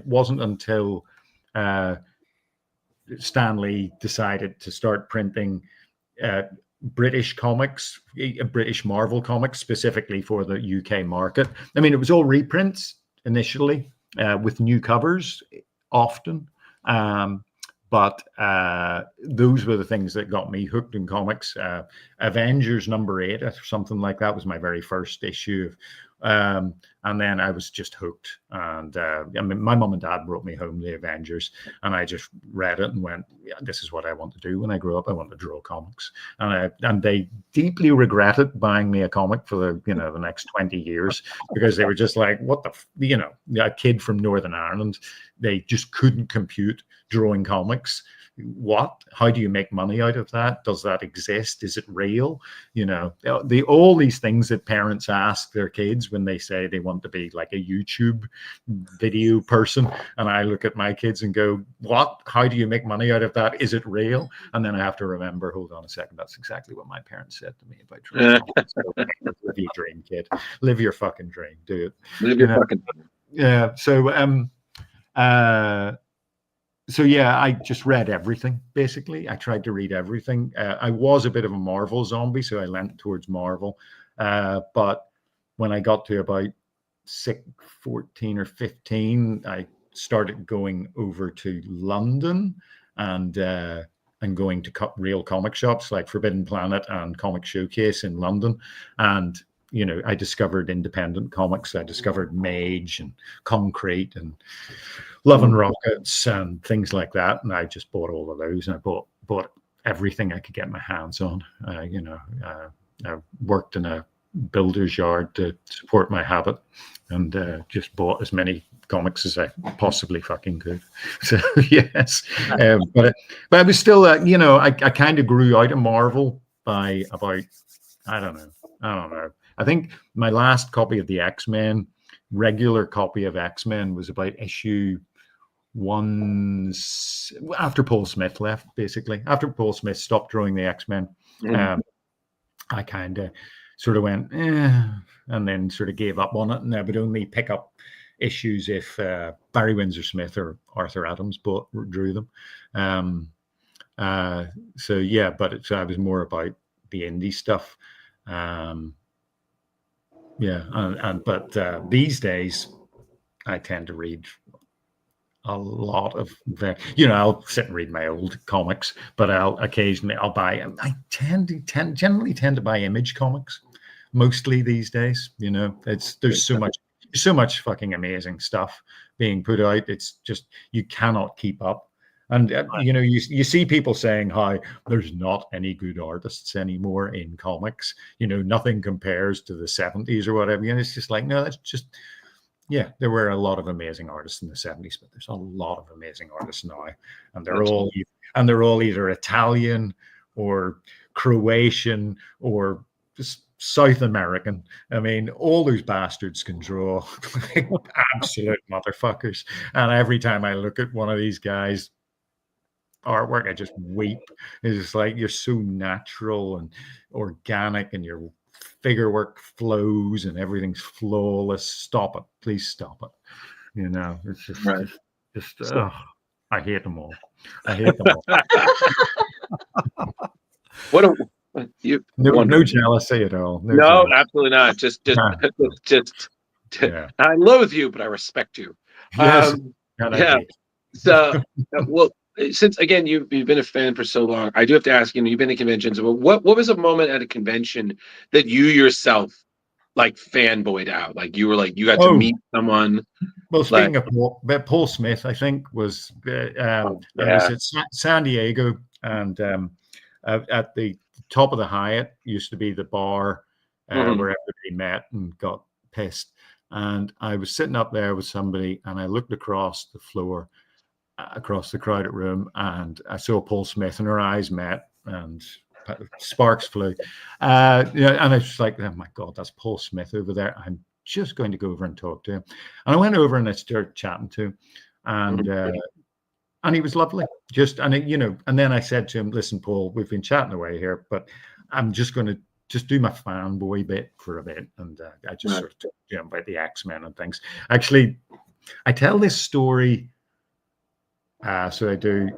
wasn't until Stanley decided to start printing British comics, British Marvel comics specifically for the UK market. I mean, it was all reprints initially with new covers often. But those were the things that got me hooked in comics. Avengers #8 or something like that was my very first issue. And then I was just hooked. And I mean, my mom and dad brought me home the Avengers, and I just read it and went, yeah, this is what I want to do when I grow up. I want to draw comics. And they deeply regretted buying me a comic for the next 20 years, because they were just like, what a kid from Northern Ireland. They just couldn't compute drawing comics. What? How do you make money out of that? Does that exist? Is it real? All these things that parents ask their kids when they say they want to be like a YouTube video person. And I look at my kids and go, what? How do you make money out of that? Is it real? And then I have to remember, hold on a second, that's exactly what my parents said to me about drawing comics. Live your dream, kid. Live your fucking dream. Do it. Live your fucking dream. Yeah. So yeah, I just read everything, basically. I tried to read everything. I was a bit of a Marvel zombie, so I leant towards Marvel. But when I got to about 14 or 15, I started going over to London and going to real comic shops like Forbidden Planet and Comic Showcase in London. And I discovered independent comics. I discovered Mage and Concrete and Love and Rockets and things like that. And I just bought all of those. And I bought everything I could get my hands on. I worked in a builder's yard to support my habit, and just bought as many comics as I possibly fucking could. So yes, but I was still, I kind of grew out of Marvel by about, I don't know. I think my last copy of the X-Men, regular copy of X-Men, was about issue 1 after Paul Smith left, basically. After Paul Smith stopped drawing the X-Men, I kind of sort of went, and then sort of gave up on it. And I would only pick up issues if Barry Windsor Smith or Arthur Adams drew them. So yeah, but I was more about the indie stuff. But these days I tend to read a lot of I'll sit and read my old comics, but I'll buy. I generally tend to buy Image comics mostly these days. There's so much fucking amazing stuff being put out. It's just, you cannot keep up. And you see people saying how there's not any good artists anymore in comics. Nothing compares to the 70s or whatever. And it's just like, no, that's just, yeah, there were a lot of amazing artists in the 70s, but there's a lot of amazing artists now, and they're all either Italian or Croatian or just South American. I mean, all those bastards can draw. Absolute motherfuckers. And every time I look at one of these guys' artwork, I just weep. It's just like, you're so natural and organic, and your figure work flows and everything's flawless. Stop it, please stop it. It's just right. I hate them all. I hate them all. No jealousy at all. No, absolutely not. Just yeah. I loathe you, but I respect you. Yes. Yeah. So, well, since again you've been a fan for so long, I do have to ask you. You've been to conventions. What was a moment at a convention that you yourself like fanboyed out? Like you were like you got to Oh, meet someone. well, Like speaking of Paul Smith, I think was I was yeah. at San Diego, and at the top of the Hyatt used to be the bar Mhm. where everybody met and got pissed. And I was sitting up there with somebody, and I looked across the floor, across the crowded room, and I saw Paul Smith, and our eyes met, and sparks flew. And I was like, oh my God, that's Paul Smith over there. I'm just going to go over and talk to him. And I went over and I started chatting to him, and he was lovely. And then I said to him, listen, Paul, we've been chatting away here, but I'm just going to just do my fanboy bit for a bit. And I just sort of talked to him about the X-Men and things. Actually, I tell this story, so I do,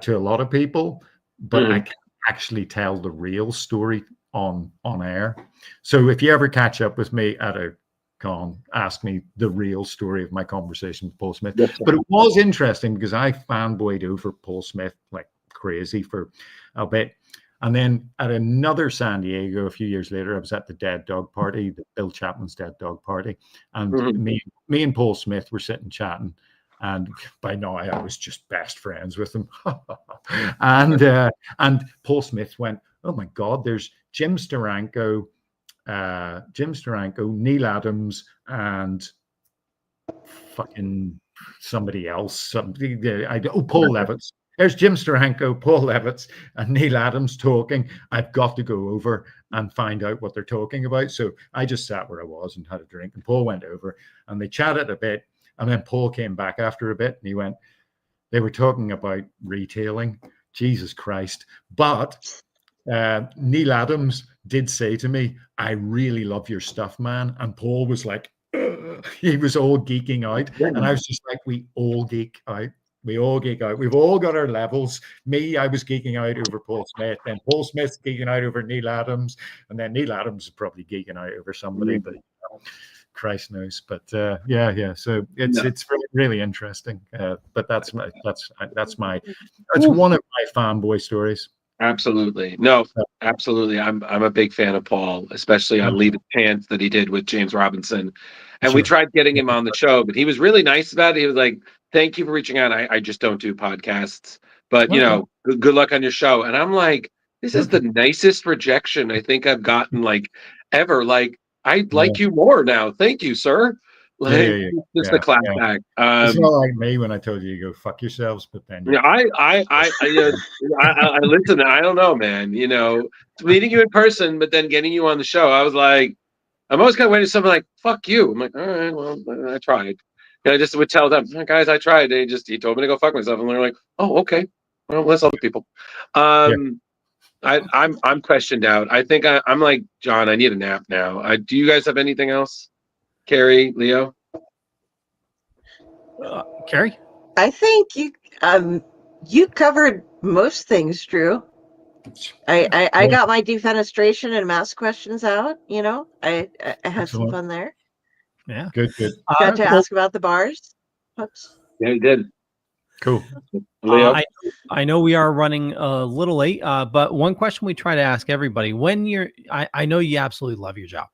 to a lot of people, but I can't actually tell the real story on air. So if you ever catch up with me at a con, ask me the real story of my conversation with Paul Smith. But it was interesting because I fanboyed over Paul Smith like crazy for a bit. And then at another San Diego a few years later, I was at the Dead Dog Party, the Bill Chapman's Dead Dog Party. And me and Paul Smith were sitting chatting. And by now I was just best friends with him. and Paul Smith went, oh my God, there's Jim Steranko, Neil Adams, and fucking somebody else. Paul Levitz. There's Jim Steranko, Paul Levitz, and Neil Adams talking. I've got to go over and find out what they're talking about. So I just sat where I was and had a drink. And Paul went over and they chatted a bit. And then Paul came back after a bit and he went, they were talking about retailing. Jesus Christ. But Neil Adams did say to me, I really love your stuff, man. And Paul was like, ugh. He was all geeking out. And I was just like, we all geek out. We all geek out. We've all got our levels. Me, I was geeking out over Paul Smith. Then Paul Smith's geeking out over Neil Adams. And then Neil Adams is probably geeking out over somebody. But Christ knows. But yeah. So it's really, really interesting. But that's one of my fanboy stories. Absolutely. No, absolutely. I'm a big fan of Paul, especially on Leave It Chance that he did with James Robinson. And we tried getting him on the show, but he was really nice about it. He was like, thank you for reaching out. I just don't do podcasts, but good luck on your show. And I'm like, this is the nicest rejection I think I've gotten like ever. Like, I like you more now. Thank you, sir. Like, just a clapback. It's not like me when I told you to go fuck yourselves, but then I listen. I don't know, man. Meeting you in person, but then getting you on the show, I was like, I'm always kind of waiting for something like "fuck you." I'm like, all right, well, I tried. And I just would tell them, guys, I tried. He told me to go fuck myself, and they're like, oh, okay. Well, let's other people. I'm questioned out. I think I'm like John. I need a nap now. Do you guys have anything else? Carrie, Leo, Carrie? I think you covered most things, Drew. I got my defenestration and mask questions out. I had some fun there. Yeah, good. Got to ask about the bars. Oops. Yeah, you did. Cool. Leo, I know we are running a little late, but one question we try to ask everybody: when I know you absolutely love your job.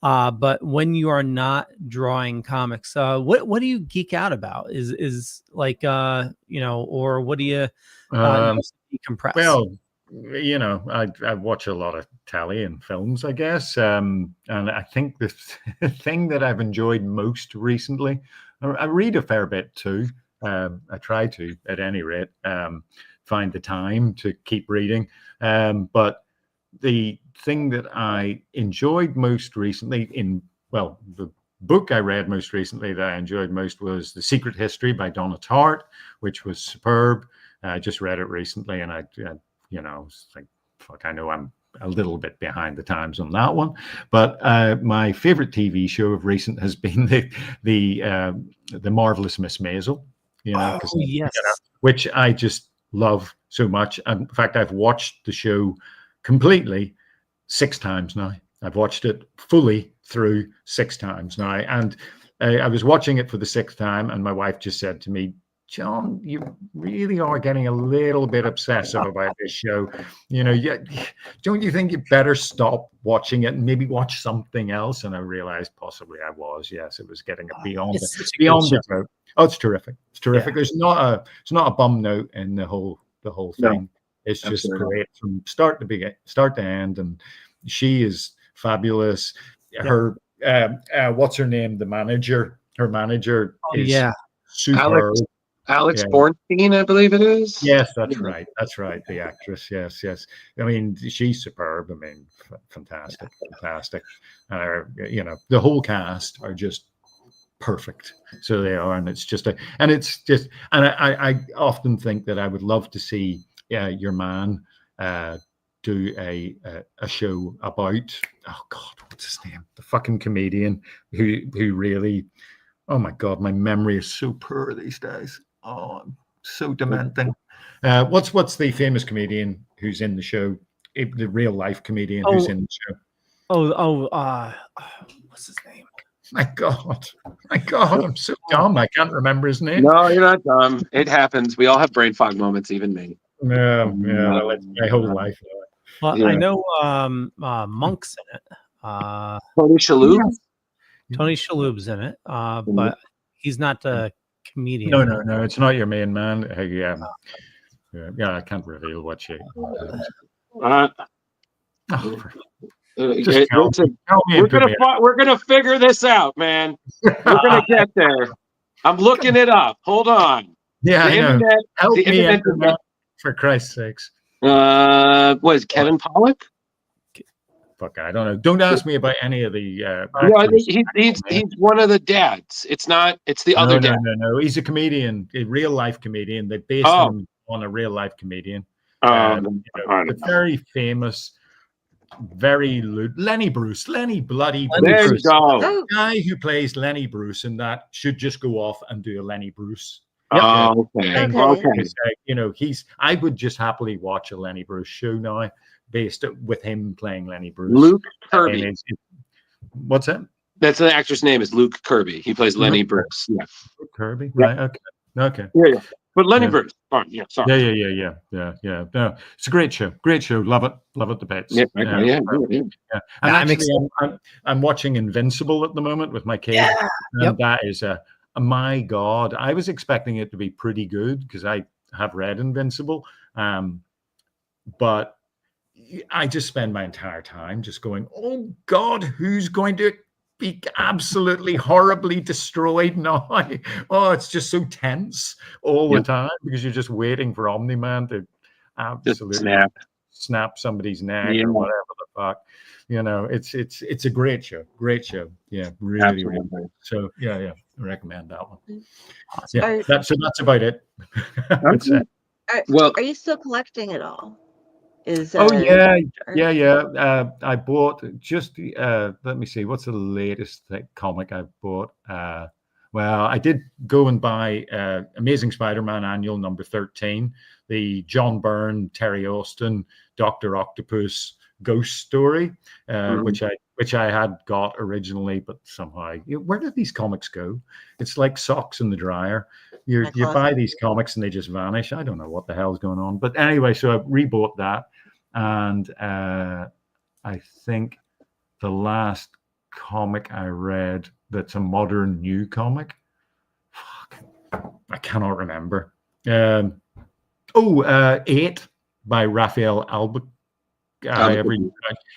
But when you are not drawing comics, what do you geek out about? Is like or what do you decompress? Well, I watch a lot of telly and films, I guess, and I think the thing that I've enjoyed most recently, I read a fair bit too. I try to, at any rate, find the time to keep reading, but the thing that I enjoyed most recently the book I read most recently that I enjoyed most was The Secret History by Donna Tartt, which was superb. I just read it recently and I was like, fuck, I know I'm a little bit behind the times on that one. But my favorite TV show of recent has been the Marvelous Miss Maisel, which I just love so much. In fact, I've watched the show completely 6 times now. I've watched it fully through 6 times now. And I was watching it for the 6th time, and my wife just said to me, John, you really are getting a little bit obsessive about this show. You know, don't you think you better stop watching it and maybe watch something else? And I realized possibly I was. Yes, it was getting beyond It's such a beyond good the joke. Oh, it's terrific. It's terrific. Yeah. It's not a bum note in the whole thing. No, It's just absolutely. great from start to end, and she is fabulous. Her what's her name? The manager. Her manager is superb. Alex Yeah. Bornstein, I believe it is. Yes, that's right. That's right. The actress. Yes, yes. I mean, she's superb. I mean, fantastic. You know, the whole cast are just perfect. So they are, and I often think that I would love to see your man do a show about, oh God, what's his name? The fucking comedian who really, oh my God, my memory is so poor these days. Oh, I'm so dementing. What's the famous comedian who's in the show? The real life comedian who's in the show? What's his name? My God, I'm so dumb. I can't remember his name. No, you're not dumb. It happens. We all have brain fog moments, even me. Yeah, well, it's my whole life. Well, Yeah. I know Monk's in it. Tony Shalhoub. Tony Shalhoub's in it, but he's not the comedian. No, it's not your main man. I can't reveal what she. We're gonna figure this out, man. We're gonna get there. I'm looking it up. Hold on. Yeah, The I know. internet- Help the me, internet- internet, for Christ's sakes. What is Kevin Pollak? Fuck, I don't know. Don't ask me about any of the. No, actors. he's one of the dads. It's not. It's the other dad. No. He's a comedian, a real life comedian. They based him on a real life comedian. The very famous, Lenny Bruce. Lenny bloody Bruce. There you go. The guy who plays Lenny Bruce, and that should just go off and do a Lenny Bruce. Oh, okay. You know, I would just happily watch a Lenny Bruce show now, based with him playing Lenny Bruce. Luke Kirby. What's that? That's the actor's name is Luke Kirby. He plays Lenny Bruce. Yeah. Luke Kirby. Yeah. Right. Okay. Yeah. But Lenny Bruce. Oh, yeah. Sorry. Yeah. No, it's a great show. Love it to bits. Yeah. And I'm watching Invincible at the moment with my kid. Yeah. And that is my God. I was expecting it to be pretty good because I have read Invincible. But I just spend my entire time just going, oh God, who's going to be absolutely horribly destroyed now? Oh, it's just so tense all the time because you're just waiting for Omni-Man to absolutely snap somebody's neck or whatever the fuck. You know, it's a great show. Yeah, really. So yeah, I recommend that one. Yeah, that's about it. Are you still collecting it all? I bought just let me see, what's the latest comic I bought? Well, I did go and buy Amazing Spider-Man Annual number 13, the John Byrne, Terry Austin, Dr. Octopus ghost story, which I had got originally, but somehow, where did these comics go? It's like socks in the dryer. You buy these comics and they just vanish. I don't know what the hell's going on. But anyway, so I rebought that. And I think the last comic I read that's a modern new comic, I cannot remember. 8 by Raphael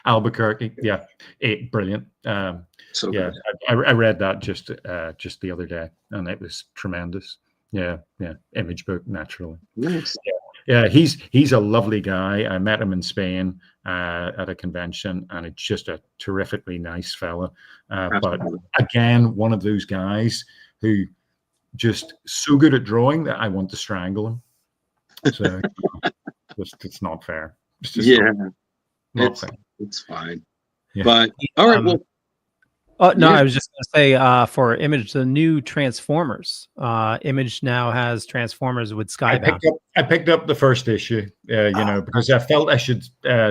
Albuquerque. Yeah, 8, brilliant. I read that just the other day, and it was tremendous. Yeah, image book, naturally. Nice. Yeah, he's a lovely guy. I met him in Spain at a convention, and it's just a terrifically nice fella. But again, one of those guys who just so good at drawing that I want to strangle him. So it's not fair. It's just not fair. It's fine. Yeah. But all right, well. I was just going to say for Image, the new Transformers. Image now has Transformers with Skybound. I picked up the first issue, because I felt I should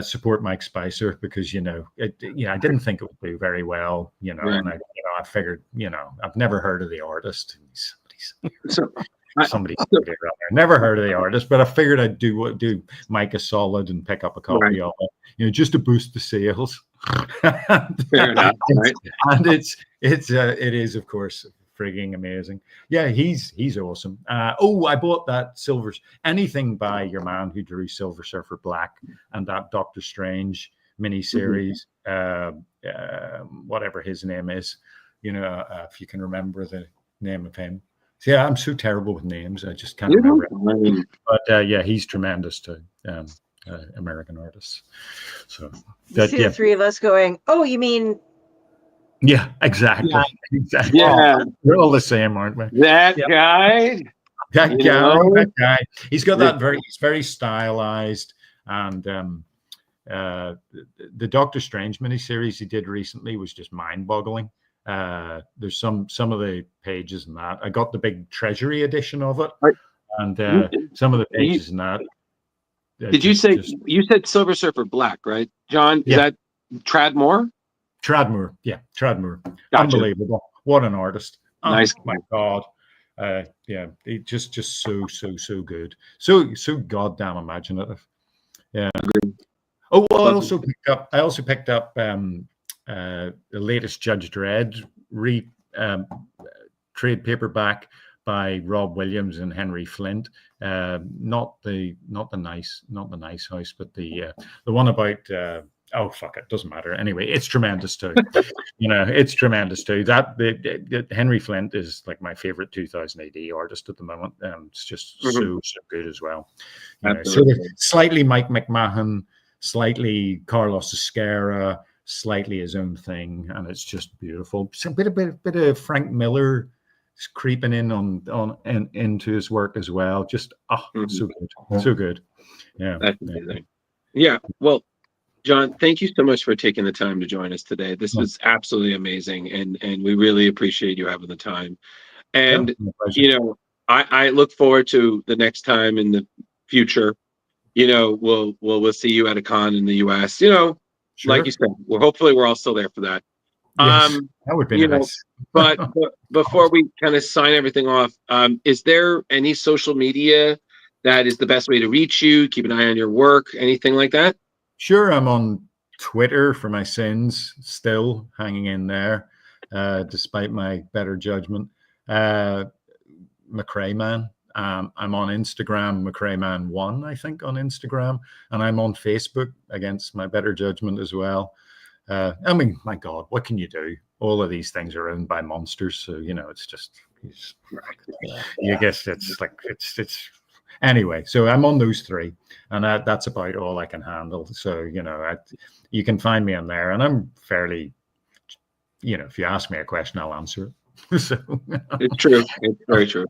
support Mike Spicer because, I didn't think it would do very well, and I figured, I've never heard of the artist. somebody put it around there. Never heard of the artist, but I figured I'd do Mike a solid and pick up a copy of it, just to boost the sales. Fair enough, right? And it is of course frigging amazing. Yeah, he's awesome. I bought that anything by your man who drew Silver Surfer Black and that Doctor Strange miniseries, whatever his name is, if you can remember the name of him. So, yeah, I'm so terrible with names. I just can't remember it. But yeah, he's tremendous too. American artists. So the three of us going, oh, you mean? Yeah, exactly. Exactly. Yeah, we're all the same, aren't we? That guy. That guy. He's got that he's very stylized, and the Doctor Strange miniseries he did recently was just mind-boggling. There's some of the pages in that. I got the big Treasury edition of it, and some of the pages in that. Did you say you said Silver Surfer Black, right, John? Is that Tradmore? Tradmore, yeah, Tradmore. Gotcha. Unbelievable! What an artist! Nice. Oh my God. Yeah, he just so good. So goddamn imaginative. Yeah. Oh well, I also picked up the latest Judge Dredd trade paperback by Rob Williams and Henry Flint. Not the nice house, but the one about oh fuck it, doesn't matter. Anyway, it's tremendous too. It's tremendous too. That Henry Flint is like my favorite 2000 AD artist at the moment. It's just so good as well. Sort of slightly Mike McMahon, slightly Carlos Esquerra, slightly his own thing, and it's just beautiful. So a bit of Frank Miller creeping in into his work as well. Just so good. Yeah, that's amazing. Yeah, well, John, thank you so much for taking the time to join us today. This was absolutely amazing, and we really appreciate you having the time. And I look forward to the next time in the future. We'll see you at a con in the US. Sure. Like you said, we're all still there for that. Yes, that would be nice. but before we kind of sign everything off, is there any social media that is the best way to reach you? Keep an eye on your work, anything like that? Sure, I'm on Twitter for my sins, still hanging in there, despite my better judgment. McCrea Man. I'm on Instagram, McCrea Man 1, I think, on Instagram, and I'm on Facebook against my better judgment as well. I mean, my God, what can you do? All of these things are owned by monsters, so it's just. I guess it's. Anyway, so I'm on those three, and that's about all I can handle. So you can find me on there, and I'm fairly, if you ask me a question, I'll answer it. So it's true. It's very true.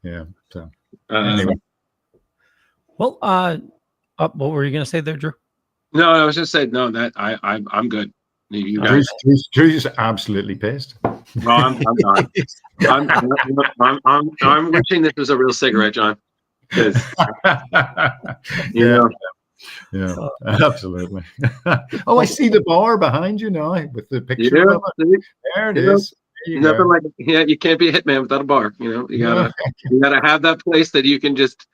Yeah. So anyway. Well, what were you going to say there, Drew? No, I was just saying that I'm good. You guys. Drew's absolutely pissed. No, I'm not. I'm wishing this was a real cigarette, John. Yeah, absolutely. Oh, I see the bar behind you now with the picture of it. There it is. Nothing like you can't be a hitman without a bar. You gotta have that place that you can just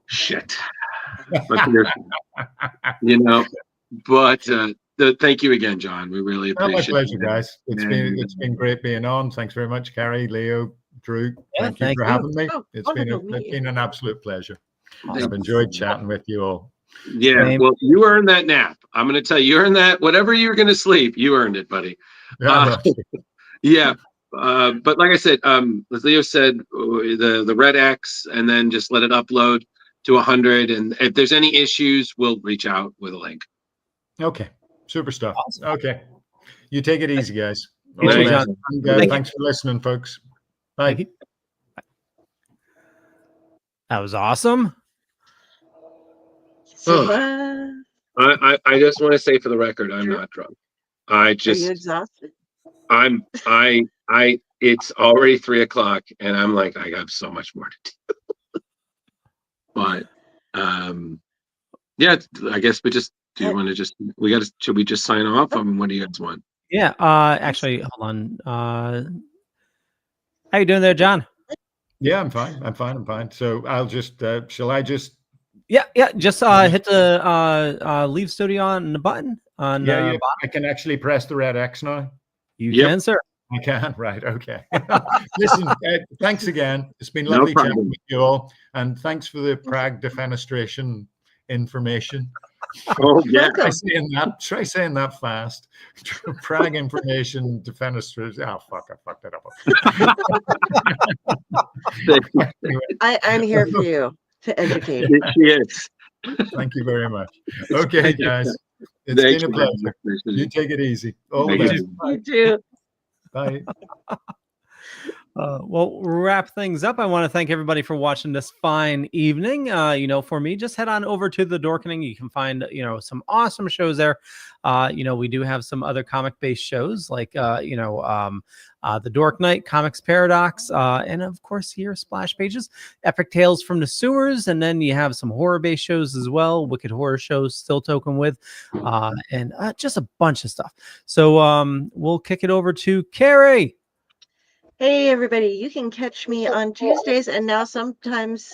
shit. But thank you again, John. We really appreciate it. My pleasure, guys. It's been great being on. Thanks very much, Carrie, Leo, Drew. Thank you for having me. It's been an absolute pleasure. I've enjoyed chatting with you all. Yeah, well, you earned that nap. I'm going to tell you, you earned that. Whatever you were going to sleep, you earned it, buddy. Yeah. But like I said, as Leo said, the Red X, and then just let it upload to 100. And if there's any issues, we'll reach out with a link. Okay. Super stuff. Awesome. Okay. You take it easy, guys. Thanks for listening, folks. Bye. That was awesome. I just want to say for the record, I'm not drunk. Are you exhausted? It's already 3:00 and I'm like, I have so much more to do. But yeah, I guess we just should we just sign off? What do you guys want? Yeah, actually, hold on. How you doing there, John? Yeah, I'm fine. I'm fine. I'm fine. So I'll just, shall I just? Yeah. Just hit the leave studio on the button on Yeah, the yeah. bottom. I can actually press the red X now. You Yep. can, sir. I can. Right. Okay. Listen, thanks again. It's been No lovely chatting problem. with you all. And thanks for the Prague defenestration information. Oh yeah. Try saying that fast. Prague information defenestration. Oh, fuck. I fucked that up. Anyway, I'm here for you to educate. She is. thank you very much. Okay, guys. It's Thanks been a for having pleasure. us. Nice to You meet you. take it easy. All the Thank best. you. You too. Bye. Well, wrap things up. I want to thank everybody for watching this fine evening. For me, just head on over to the Dorkening. You can find, some awesome shows there. We do have some other comic-based shows like, the Dork Night, Comics Paradox, and of course here, Splash Pages, Epic Tales from the Sewers, and then you have some horror-based shows as well, Wicked Horror shows, Still Token with, and just a bunch of stuff. So we'll kick it over to Carrie. Hey, everybody. You can catch me on Tuesdays and now sometimes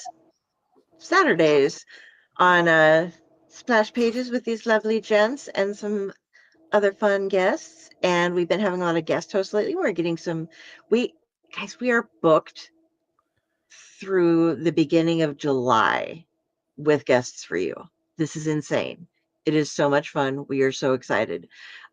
Saturdays on Splash Pages with these lovely gents and some other fun guests. And we've been having a lot of guest hosts lately. We're getting we are booked through the beginning of July with guests for you. This is insane. It is so much fun. We are so excited.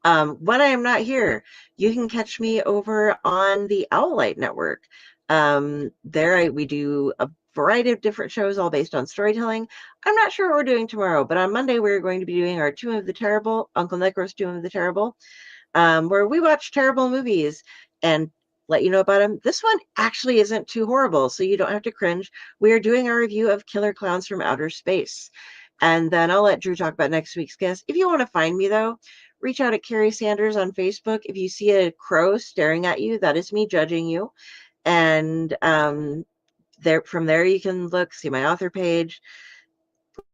When I am not here, you can catch me over on the Owlite Network. We do a variety of different shows, all based on storytelling. I'm not sure what we're doing tomorrow, but on Monday we're going to be doing our Tomb of the Terrible, Uncle Necro's Tomb of the Terrible, where we watch terrible movies and let you know about them. This one actually isn't too horrible, so you don't have to cringe. We are doing our review of Killer Clowns from Outer Space. And then I'll let Drew talk about next week's guest. If you want to find me, though, reach out at Carrie Sanders on Facebook. If you see a crow staring at you, that is me judging you. And from there, you can see my author page,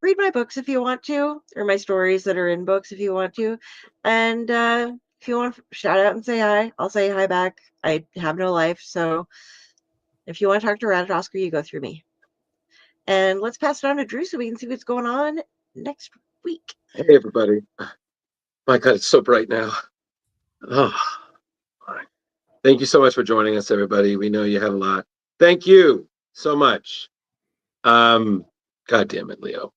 read my books if you want to, or my stories that are in books if you want to. And if you want to shout out and say hi, I'll say hi back. I have no life, so if you want to talk to Rat Oscar, you go through me. And let's pass it on to Drew so we can see what's going on next week. Hey everybody. My God, it's so bright now. Oh, thank you so much for joining us, everybody. We know you had a lot. Thank you so much. God damn it, Leo.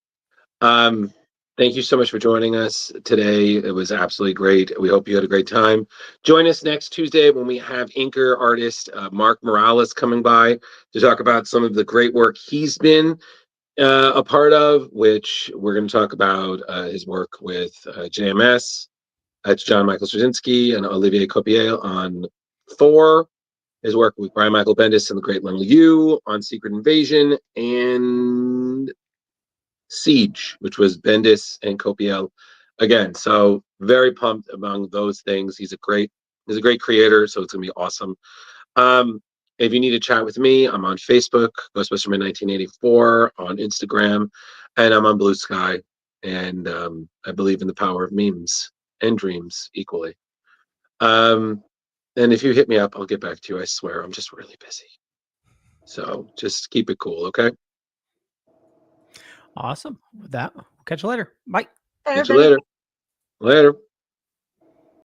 Thank you so much for joining us today. It was absolutely great. We hope you had a great time. Join us next Tuesday when we have inker artist Mark Morales coming by to talk about some of the great work he's been a part of, which we're going to talk about his work with JMS. That's John Michael Straczynski and Olivier Copier on Thor. His work with Brian Michael Bendis and the Great Lung Yu on Secret Invasion, and Siege, which was Bendis and Copiel again. So very pumped among those things. He's a great creator, so it's gonna be awesome. If you need to chat with me, I'm on Facebook, Ghostbusterman 1984, on Instagram, and I'm on Blue Sky. And I believe in the power of memes and dreams equally. And if you hit me up, I'll get back to you. I swear, I'm just really busy. So just keep it cool, okay? Awesome. With that, we'll catch you later. Bye. Bye, Catch you everybody. later. Later.